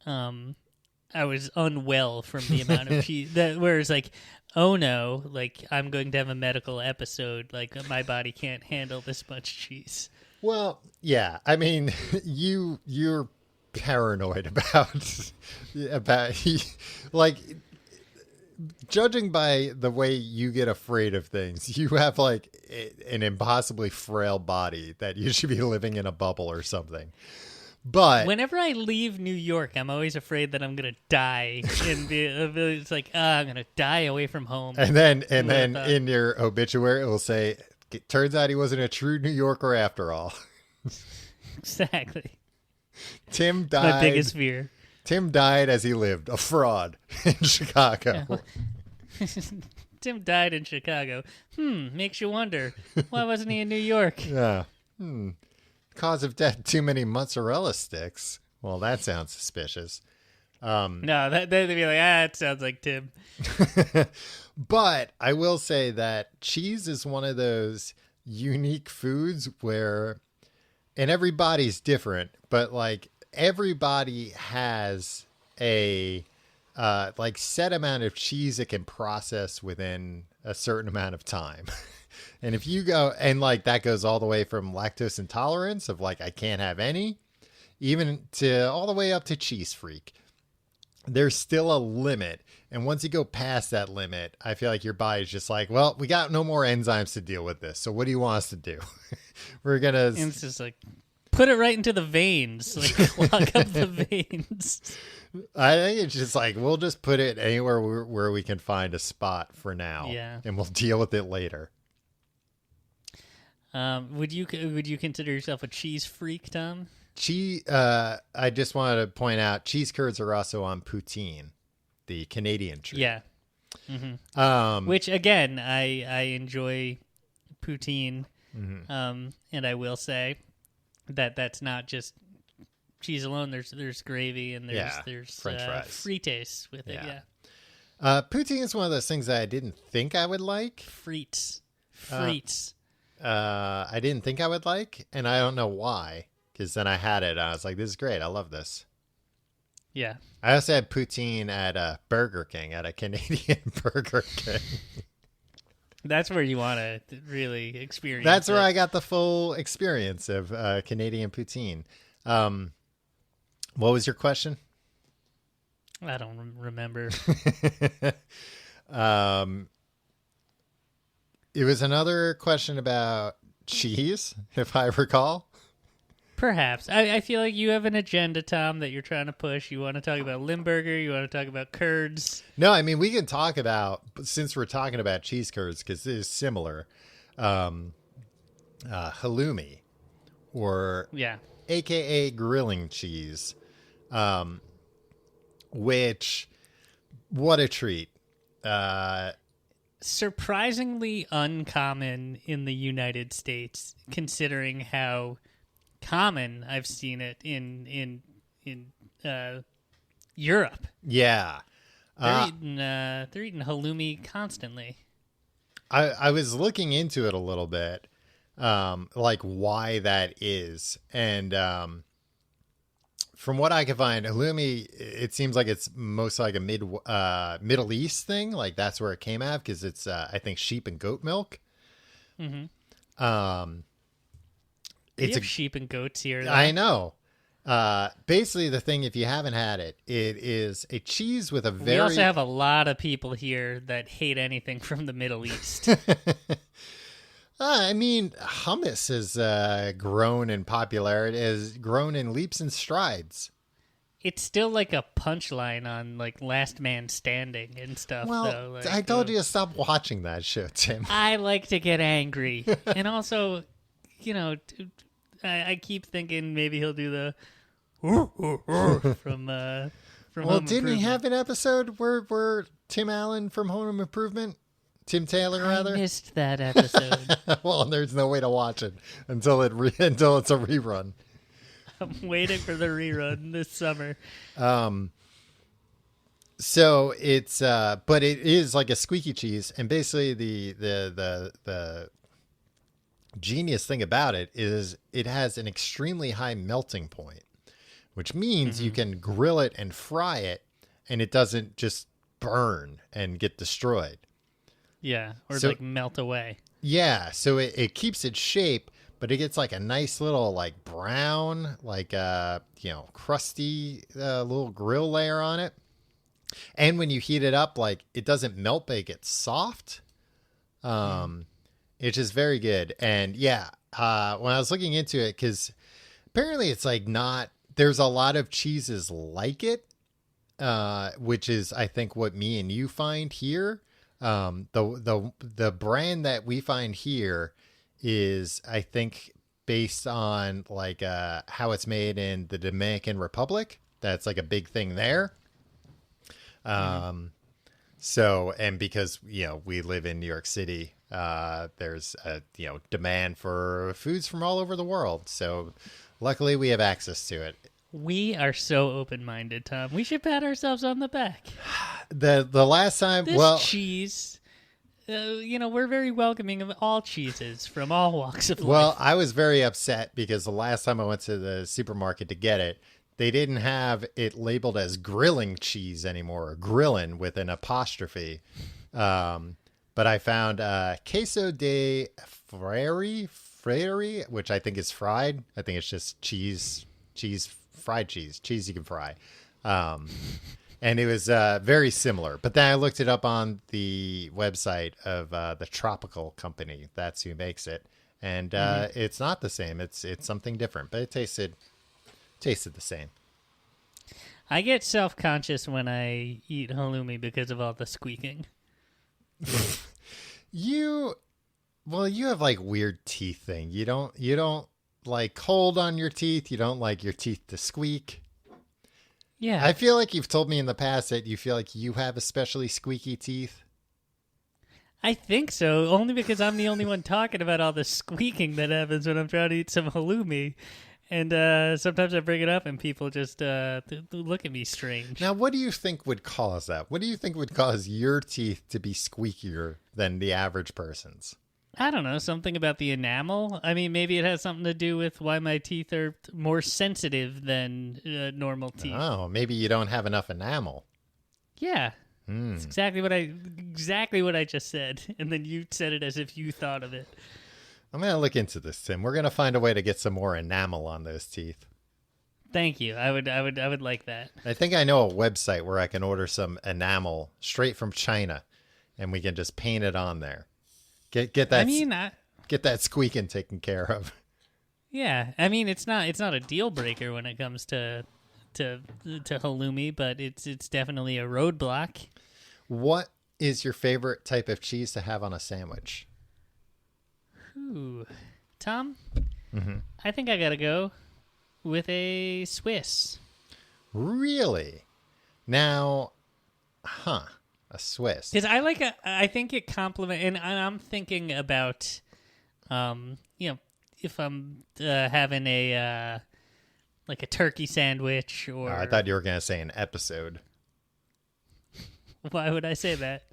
I was unwell from the amount of cheese. Whereas, like, oh no, like, I'm going to have a medical episode. Like, my body can't handle this much cheese. Well, yeah. I mean, you're paranoid about like, judging by the way you get afraid of things, you have like an impossibly frail body that you should be living in a bubble or something. But whenever I leave New York, I'm always afraid that I'm gonna die. It's like, I'm gonna die away from home. And then in your obituary, it will say, "It turns out he wasn't a true New Yorker after all." Exactly. Tim died. My biggest fear. Tim died as he lived, a fraud in Chicago. Tim died in Chicago. Makes you wonder, why wasn't he in New York? Yeah. Cause of death, too many mozzarella sticks. Well, that sounds suspicious. No, they'd be like, it sounds like Tim. But I will say that cheese is one of those unique foods where and everybody's different, but like everybody has a like set amount of cheese it can process within a certain amount of time. And if you go, and like that goes all the way from lactose intolerance of like I can't have any, even to all the way up to cheese freak. There's still a limit. And once you go past that limit, I feel like your body's just like, well, we got no more enzymes to deal with this. So what do you want us to do? We're going to... And it's just like, put it right into the veins. Like, clog up the veins. I think it's just like, we'll just put it anywhere where we can find a spot for now. Yeah. And we'll deal with it later. Would you consider yourself a cheese freak, Tom? I just wanted to point out, cheese curds are also on poutine, the Canadian treat. Yeah. Mm-hmm. Which, again, I enjoy poutine. Mm-hmm. And I will say that that's not just cheese alone. There's gravy and there's French fries. Frites with it. Yeah. Poutine is one of those things that I didn't think I would like. Frites. I didn't think I would like, and I don't know why. Because then I had it, and I was like, this is great. I love this. Yeah. I also had poutine at Burger King, at a Canadian Burger King. That's where you want to really experience That's it. where I got the full experience of Canadian poutine. What was your question? I don't remember. It was another question about cheese, if I recall. Perhaps. I feel like you have an agenda, Tom, that you're trying to push. You want to talk about Limburger. You want to talk about curds. No, I mean, we can talk about, since we're talking about cheese curds, because it is similar, halloumi, or AKA grilling cheese, which, what a treat. Surprisingly uncommon in the United States, considering how common I've seen it in Europe. Yeah. They're eating halloumi constantly. I was looking into it a little bit, like why that is. And from what I can find, halloumi, it seems like it's most like a Middle East thing. Like that's where it came out, because it's, I think, sheep and goat milk. Mm-hmm. We have sheep and goats here, though. I know. Basically, the thing, if you haven't had it, it is a cheese with a very... We also have a lot of people here that hate anything from the Middle East. I mean, hummus has grown in popularity, has grown in leaps and strides. It's still like a punchline on like Last Man Standing and stuff. Well, though. Like, I told you to stop watching that show, Tim. I like to get angry. And also... You know, I keep thinking maybe he'll do the from well, Home didn't he Improvement. have an episode where Tim Allen from Home Improvement, Tim Taylor rather? I missed that episode. Well, there's no way to watch it until it's a rerun. I'm waiting for the rerun this summer. So it's but it is like a squeaky cheese, and basically the genius thing about it is it has an extremely high melting point, which means you can grill it and fry it and it doesn't just burn and get destroyed. Yeah, or like melt away. Yeah, so it keeps its shape, but it gets like a nice little like brown, like crusty little grill layer on it. And when you heat it up, like it doesn't melt, but it gets soft. It's just very good. And yeah, when I was looking into it, because apparently it's like not, there's a lot of cheeses like it, which is, I think, what me and you find here. The brand that we find here is, I think, based on like how it's made in the Dominican Republic. That's like a big thing there. So, and because, we live in New York City, there's a, demand for foods from all over the world. So luckily we have access to it. We are so open-minded, Tom. We should pat ourselves on the back. The last time, this cheese we're very welcoming of all cheeses from all walks of Well, life. I was very upset because the last time I went to the supermarket to get it, they didn't have it labeled as grilling cheese anymore, or grillin with an apostrophe. But I found queso de frere, which I think is fried. I think it's just fried cheese you can fry. And it was very similar. But then I looked it up on the website of the Tropical Company. That's who makes it. And it's not the same. It's something different, but it tasted the same. I get self-conscious when I eat halloumi because of all the squeaking. You have like weird teeth thing. You don't like cold on your teeth. You don't like your teeth to squeak. Yeah. I feel like you've told me in the past that you feel like you have especially squeaky teeth. I think so, only because I'm the only one talking about all the squeaking that happens when I'm trying to eat some halloumi. And sometimes I bring it up and people just look at me strange. Now, what do you think would cause that? What do you think would cause your teeth to be squeakier than the average person's? I don't know, something about the enamel. I mean, maybe it has something to do with why my teeth are more sensitive than normal teeth. Oh, maybe you don't have enough enamel. Yeah. It's exactly what I just said. And then you said it as if you thought of it. I'm going to look into this, Tim. We're going to find a way to get some more enamel on those teeth. Thank you. I would like that. I think I know a website where I can order some enamel straight from China and we can just paint it on there. Get that get that squeaking taken care of. Yeah. I mean, it's not a deal breaker when it comes to halloumi, but it's definitely a roadblock. What is your favorite type of cheese to have on a sandwich? Ooh. Tom? Mm-hmm. I think I got to go with a Swiss. Really? Now, a Swiss. Because I think it complements, and I'm thinking about, if I'm having a like a turkey sandwich or. I thought you were going to say an episode. Why would I say that?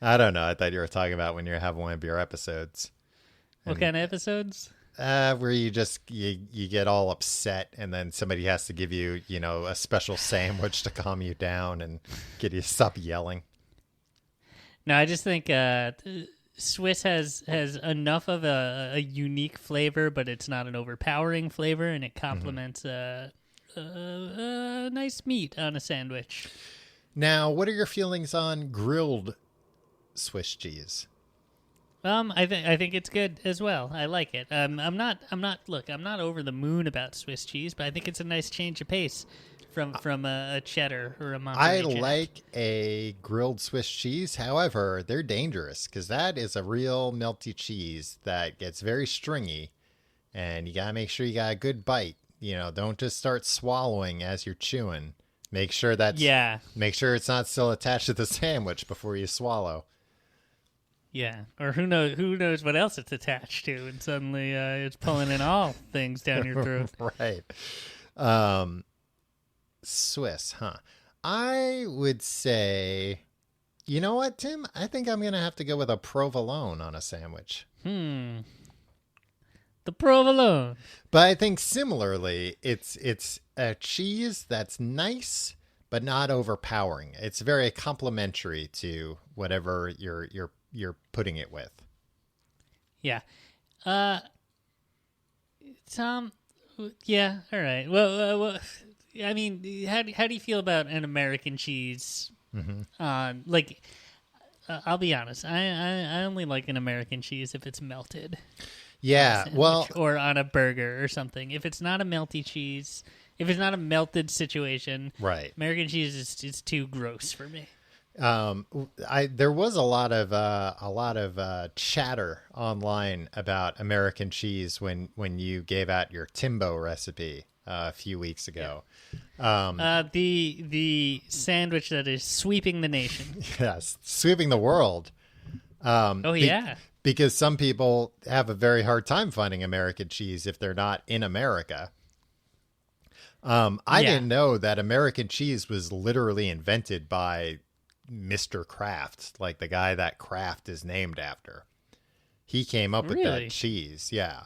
I don't know. I thought you were talking about when you have one of your episodes. What kind of episodes? Where you just you get all upset and then somebody has to give you, a special sandwich to calm you down and get you to stop yelling. No, I just think Swiss has enough of a unique flavor, but it's not an overpowering flavor, and it complements a nice meat on a sandwich. Now, what are your feelings on grilled Swiss cheese? I think it's good as well. I like it. I'm not over the moon about Swiss cheese, but I think it's a nice change of pace from a cheddar or a Monterey I Jack. like a grilled Swiss cheese. However, they're dangerous because that is a real melty cheese that gets very stringy, and you gotta make sure you got a good bite. Don't just start swallowing as you're chewing. Make sure it's not still attached to the sandwich before you swallow. Yeah, or who knows what else it's attached to, and suddenly it's pulling in all things down your throat. Right. Swiss, huh? I would say, you know what, Tim? I think I'm going to have to go with a provolone on a sandwich. The provolone. But I think similarly, it's a cheese that's nice, but not overpowering. It's very complimentary to whatever you're putting it with. Yeah. Tom, yeah, all right. Well, I mean, how do you feel about an American cheese? Mm-hmm. I'll be honest. I only like an American cheese if it's melted. Yeah, or on a burger or something. If it's not a melty cheese, if it's not a melted situation, right? American cheese is too gross for me. There was a lot of chatter online about American cheese when you gave out your Timbo recipe a few weeks ago. The sandwich that is sweeping the nation. Yes, sweeping the world. Because some people have a very hard time finding American cheese if they're not in America. I didn't know that American cheese was literally invented by Mr. Kraft, like the guy that Kraft is named after. He came up with Really? that cheese. Yeah.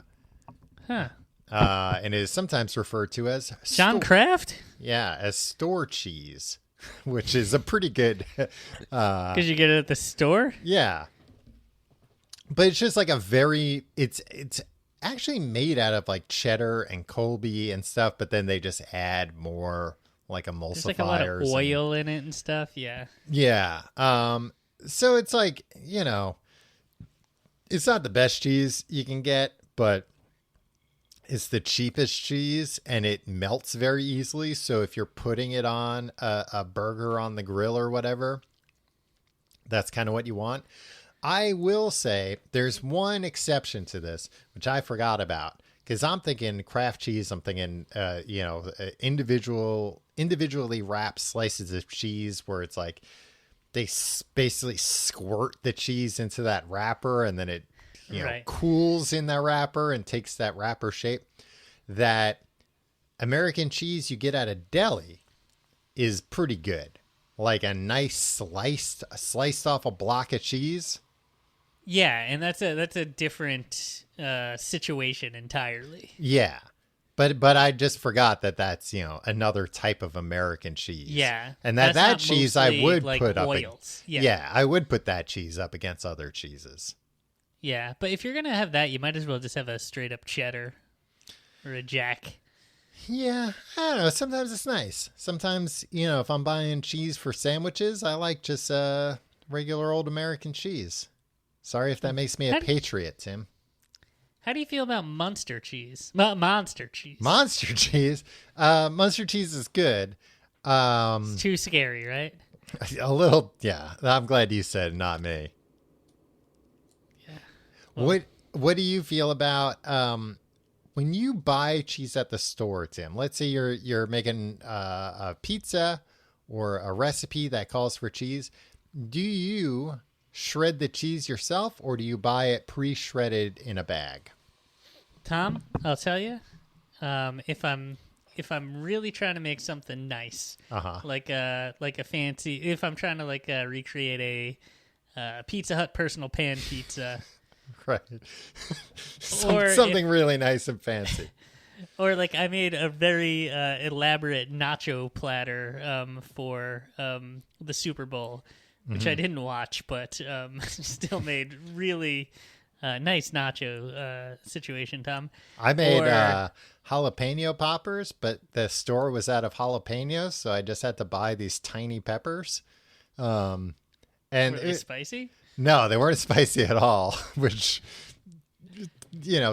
Huh. And it is sometimes referred to as John Kraft? Yeah, as store cheese, which is a pretty good. Because you get it at the store? Yeah, but it's just like it's actually made out of like cheddar and Colby and stuff, but then they just add more like emulsifiers. There's like a lot of oil in it and stuff. Yeah. Yeah. So it's like, it's not the best cheese you can get, but it's the cheapest cheese and it melts very easily. So if you're putting it on a burger on the grill or whatever, that's kind of what you want. I will say there's one exception to this, which I forgot about, because I'm thinking Kraft cheese. I'm thinking, individually wrapped slices of cheese where it's like they basically squirt the cheese into that wrapper and then it cools in that wrapper and takes that wrapper shape. That American cheese you get at a deli is pretty good. Like a nice sliced off a block of cheese. Yeah, and that's a different situation entirely. Yeah. But I just forgot that that's, another type of American cheese. Yeah. And that cheese I would like put oils. up. Yeah, I would put that cheese up against other cheeses. Yeah, but if you're going to have that, you might as well just have a straight up cheddar or a jack. Yeah, I don't know. Sometimes it's nice. Sometimes, if I'm buying cheese for sandwiches, I like just regular old American cheese. Sorry if that makes me a patriot, Tim. How do you feel about Munster cheese? Monster cheese. Monster cheese? Munster cheese is good. It's too scary, right? A little, yeah. I'm glad you said not me. Yeah. Well, What do you feel about when you buy cheese at the store, Tim? Let's say you're making a pizza or a recipe that calls for cheese. Do you shred the cheese yourself, or do you buy it pre-shredded in a bag? Tom, I'll tell you, if I'm really trying to make something nice, like a fancy, if I'm trying to recreate a Pizza Hut personal pan pizza, right, something really nice and fancy, or like I made a very elaborate nacho platter for the Super Bowl. Which I didn't watch, but still made really nice nacho situation, Tom. I made jalapeno poppers, but the store was out of jalapenos, so I just had to buy these tiny peppers. And were they spicy? No, they weren't spicy at all, which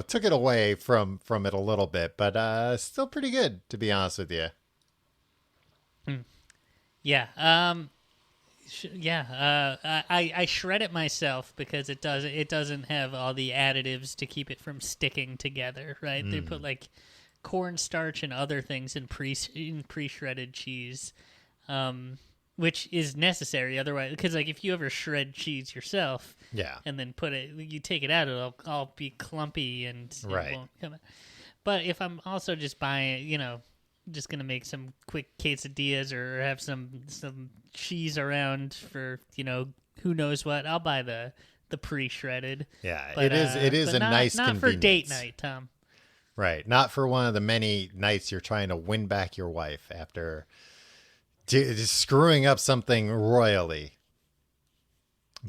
took it away from it a little bit, but still pretty good, to be honest with you. Yeah. I shred it myself because it doesn't have all the additives to keep it from sticking together, right? They put like cornstarch and other things in pre-shredded cheese, which is necessary otherwise. Because like if you ever shred cheese yourself, and then you take it out, it'll all be clumpy and it won't come out. But if I'm also just buying, just gonna make some quick quesadillas or have some cheese around for who knows what, I'll buy the pre-shredded. Yeah, but, it is a nice not convenience. for date night, Tom. Right, not for one of the many nights you're trying to win back your wife after just screwing up something royally,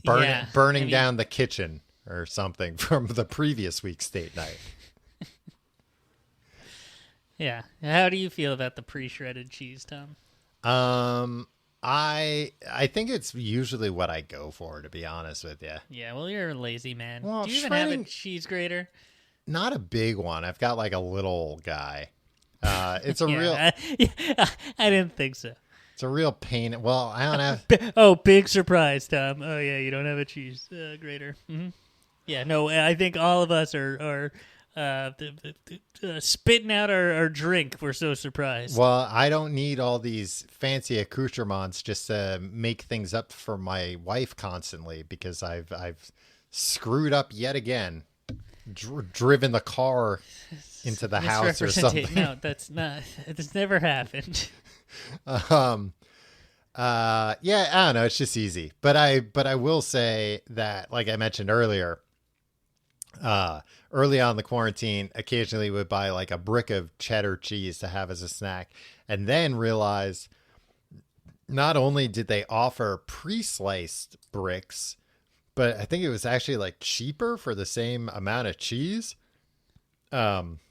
burning down the kitchen or something from the previous week's date night. Yeah. How do you feel about the pre-shredded cheese, Tom? I think it's usually what I go for, to be honest with you. Yeah, well, you're a lazy man. Well, do you even have a cheese grater? Not a big one. I've got like a little guy. It's a real. I didn't think so. It's a real pain. Well, I don't have. Big surprise, Tom. Oh yeah, you don't have a cheese grater. Mm-hmm. Yeah, no, I think all of us are spitting out our drink. We're so surprised. Well, I don't need all these fancy accoutrements just to make things up for my wife constantly, because I've screwed up yet again, driven the car into the house or something. No, that's never happened. Yeah, I don't know. It's just easy. But I will say that, like I mentioned earlier, early on in the quarantine, occasionally would buy like a brick of cheddar cheese to have as a snack, and then realize not only did they offer pre-sliced bricks, but I think it was actually like cheaper for the same amount of cheese. Um,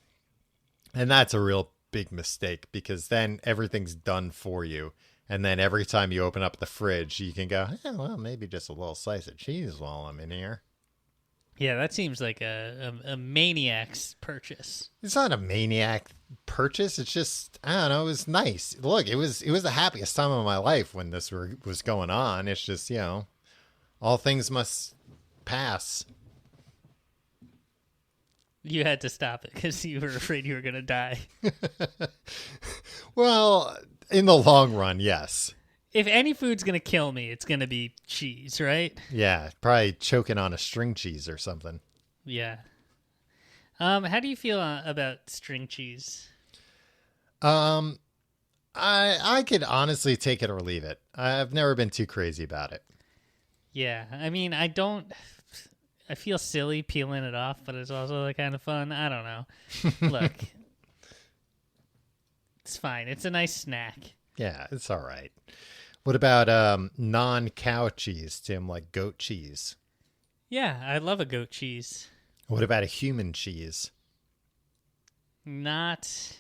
and that's a real big mistake because then everything's done for you. And then every time you open up the fridge, you can go, well, maybe just a little slice of cheese while I'm in here. Yeah, that seems like a maniac's purchase. It's not a maniac purchase. It's just, I don't know. It was nice. Look, it was the happiest time of my life when this was going on. It's just, all things must pass. You had to stop it because you were afraid you were going to die. Well, in the long run, yes. If any food's going to kill me, it's going to be cheese, right? Yeah, probably choking on a string cheese or something. Yeah. How do you feel about string cheese? I could honestly take it or leave it. I've never been too crazy about it. Yeah, I mean, I feel silly peeling it off, but it's also like kind of fun. I don't know. Look, it's fine. It's a nice snack. Yeah, it's all right. What about non-cow cheese, Tim, like goat cheese? Yeah, I love a goat cheese. What about a human cheese? Not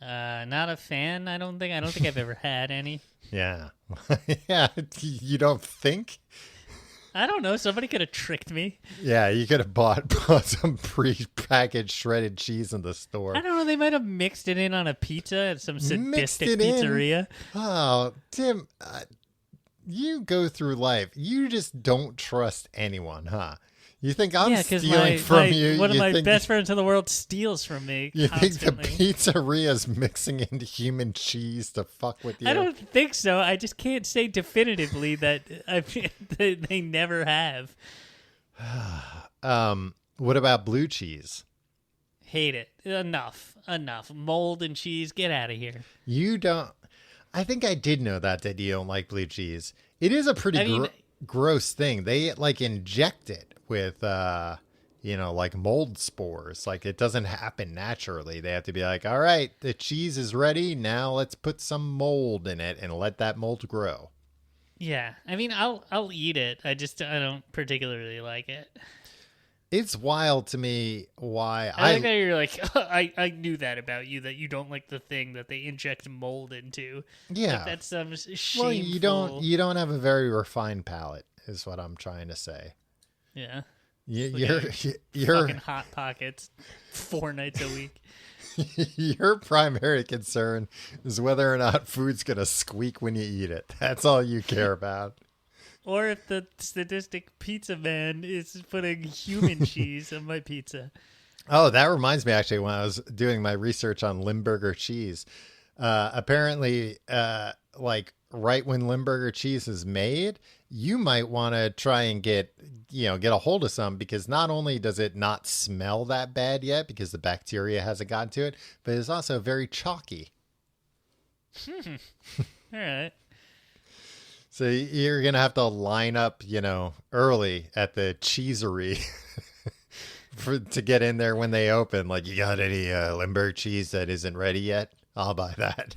a fan. I don't think I've ever had any. Yeah. Yeah, you don't think? I don't know. Somebody could have tricked me. Yeah, you could have bought some pre-packaged shredded cheese in the store. I don't know. They might have mixed it in on a pizza at some sadistic pizzeria. Oh, Tim, you go through life. You just don't trust anyone, huh? You think I'm stealing from you? One of my best friends in the world steals from me. You constantly. think the pizzeria's mixing into human cheese to fuck with you? I don't think so. I just can't say definitively that they never have. What about blue cheese? Hate it. Enough. Mold and cheese. Get out of here. You don't. I think I did know that you don't like blue cheese. It is a pretty gross thing. They like inject it with like mold spores. Like it doesn't happen naturally. They have to be like, all right, the cheese is ready, now let's put some mold in it and let that mold grow. Yeah, I mean, I'll eat it. I don't particularly like it. It's wild to me why I think that you're like, I knew that about you, that you don't like the thing that they inject mold into. Yeah, like that's some shameful. Well, you don't have a very refined palate is what I'm trying to say. Yeah. You're fucking Hot Pockets 4 nights a week. Your primary concern is whether or not food's going to squeak when you eat it. That's all you care about. Or if the sadistic pizza man is putting human cheese on my pizza. Oh, that reminds me, actually, when I was doing my research on Limburger cheese, apparently, like right when Limburger cheese is made, you might want to try and get a hold of some, because not only does it not smell that bad yet because the bacteria hasn't gotten to it, but it's also very chalky. All right. So you're going to have to line up, early at the cheesery to get in there when they open. Like, you got any Limburger cheese that isn't ready yet? I'll buy that.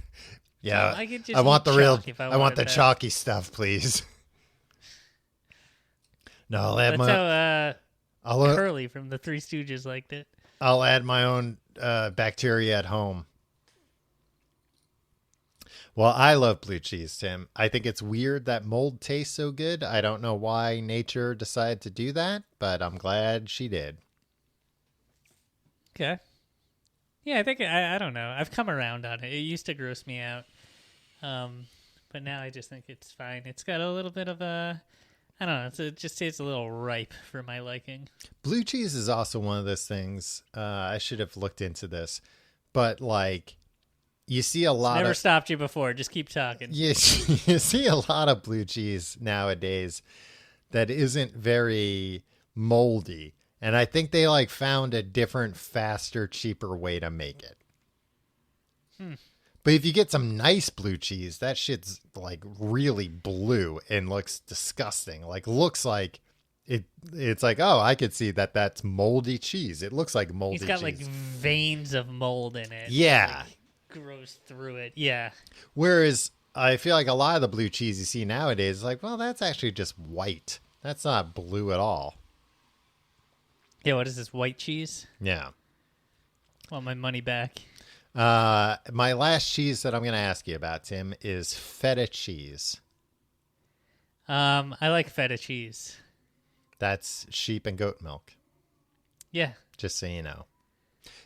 Yeah, I want the real, I want the chalky stuff, please. No, I'll add how Curly from the Three Stooges liked it. I'll add my own bacteria at home. Well, I love blue cheese, Tim. I think it's weird that mold tastes so good. I don't know why nature decided to do that, but I'm glad she did. Okay. Yeah, I think, I don't know. I've come around on it. It used to gross me out. But now I just think it's fine. It's got a little bit of I don't know. It just tastes a little ripe for my liking. Blue cheese is also one of those things. I should have looked into this, but like, you see a lot. Never stopped you before. Just keep talking. You see a lot of blue cheese nowadays that isn't very moldy, and I think they like found a different, faster, cheaper way to make it. But if you get some nice blue cheese, that shit's like really blue and looks disgusting. Like looks like it's like, oh, I could see that that's moldy cheese. It looks like moldy cheese. It's got like veins of mold in it. Yeah. Like, grows through it. Yeah. Whereas I feel like a lot of the blue cheese you see nowadays is like, well, that's actually just white. That's not blue at all. Yeah, what is this, white cheese? Yeah. I want my money back. My last cheese that I'm going to ask you about, Tim, is feta cheese. I like feta cheese. That's sheep and goat milk. Yeah. Just so you know.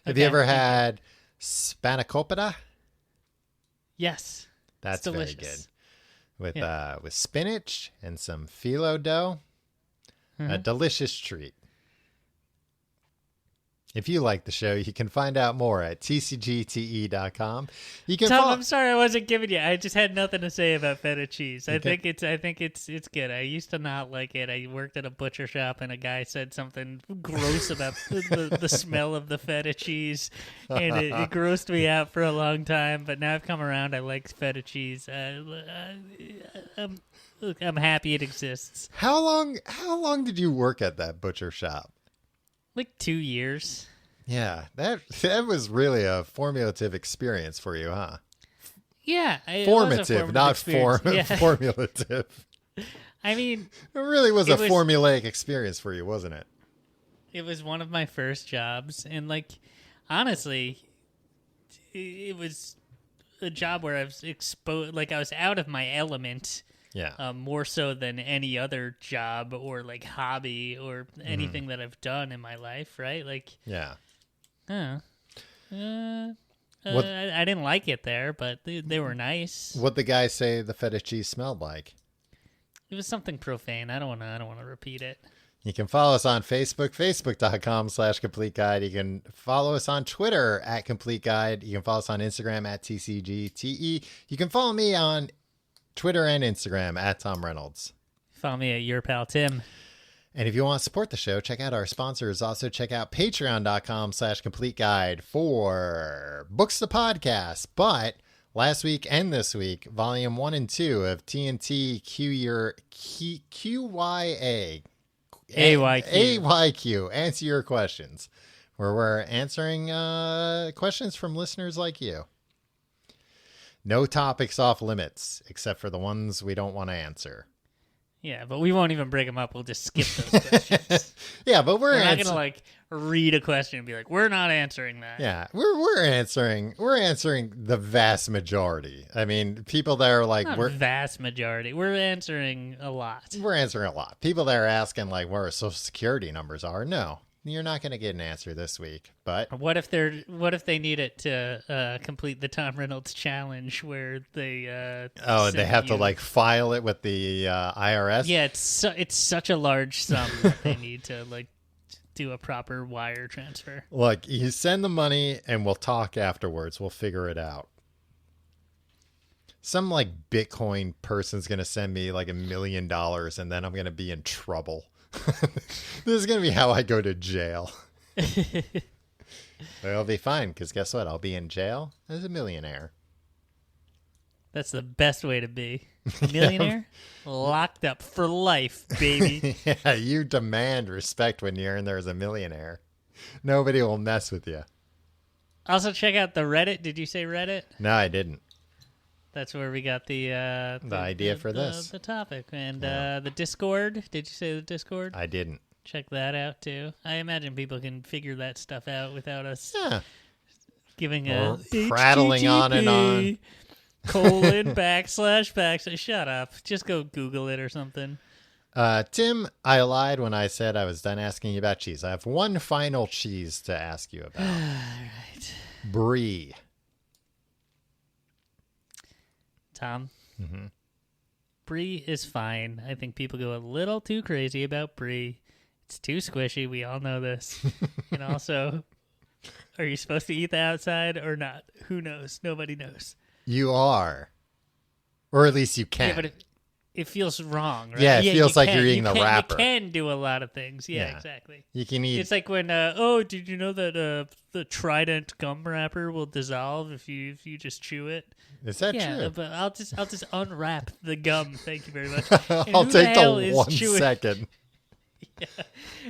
Have you ever had spanakopita? Yes. That's very good. With spinach and some phyllo dough. A delicious treat. If you like the show, you can find out more at tcgte.com. You can Tom, I'm sorry I wasn't giving you. I just had nothing to say about feta cheese. I think it's good. I used to not like it. I worked at a butcher shop and a guy said something gross about the smell of the feta cheese, and it grossed me out for a long time. But now I've come around. I like feta cheese. I'm happy it exists. How long did you work at that butcher shop? Like 2 years. Yeah, that was really a formative experience for you, huh? Yeah. Formative, not formulative. I mean... It really was a formulaic experience for you, wasn't it? It was one of my first jobs. And, like, honestly, it was a job where I was exposed... Like, I was out of my element... Yeah. More so than any other job or like hobby or anything that I've done in my life, right? Like, yeah. I didn't like it there, but they were nice. What'd the guy say the feta cheese smelled like? It was something profane. I don't want to repeat it. You can follow us on Facebook, facebook.com/complete guide. You can follow us on Twitter at complete guide. You can follow us on Instagram at tcgte. You can follow me on Twitter and Instagram at Tom Reynolds. Follow me at Your Pal Tim. And if you want to support the show, check out our sponsors. Also check out patreon.com/complete guide for Books the Podcast. But last week and this week, volume 1 and 2 of TNT QYA. AYQ. Answer your questions. Where we're answering questions from listeners like you. No topics off limits, except for the ones we don't want to answer. Yeah, but we won't even bring them up. We'll just skip those questions. Yeah, but we're not going to like read a question and be like, we're not answering that. Yeah, we're answering the vast majority. I mean, people that are like, vast majority. We're answering a lot. We're answering a lot. People that are asking like where our social security numbers are. No. You're not going to get an answer this week, but what if they need it to complete the Tom Reynolds challenge where they they have to like file it with the IRS? Yeah, it's such a large sum that they need to like do a proper wire transfer. Look, you send the money and we'll talk afterwards. We'll figure it out. Some like Bitcoin person's going to send me like $1 million and then I'm going to be in trouble. This is going to be how I go to jail. It'll be fine, because guess what? I'll be in jail as a millionaire. That's the best way to be. Millionaire? Locked up for life, baby. Yeah, you demand respect when you're in there as a millionaire. Nobody will mess with you. Also, check out the Reddit. Did you say Reddit? No, I didn't. That's where we got the idea for this. The topic. And the Discord. Did you say the Discord? I didn't. Check that out, too. I imagine people can figure that stuff out without us giving a prattling on and on. :// Shut up. Just go Google it or something. Tim, I lied when I said I was done asking you about cheese. I have one final cheese to ask you about. All right. Brie. Tom, Mm-hmm. Brie is fine. I think people go a little too crazy about Brie. It's too squishy. We all know this. And also, are you supposed to eat the outside or not? Who knows? Nobody knows. You are. Or at least you can. Yeah, it feels wrong, right? Yeah, it feels like can. you're eating the wrapper. You can do a lot of things. Yeah, exactly. You can eat. It's like when, did you know that the Trident gum wrapper will dissolve if you just chew it? Is that yeah, true? But I'll just unwrap the gum. Thank you very much. I'll take the 1 second. Yeah.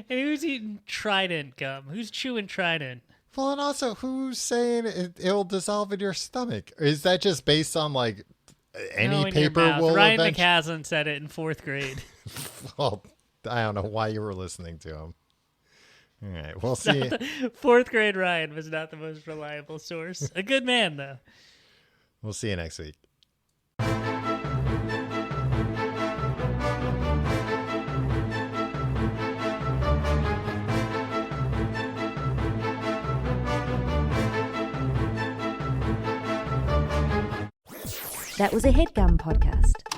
And who's eating Trident gum? Who's chewing Trident? Well, and also, who's saying it'll dissolve in your stomach? Is that just based on like any paper will? Ryan McCaslin said it in 4th grade. Well, I don't know why you were listening to him. All right, we'll see. 4th grade Ryan was not the most reliable source. A good man, though. We'll see you next week. That was a HeadGum podcast.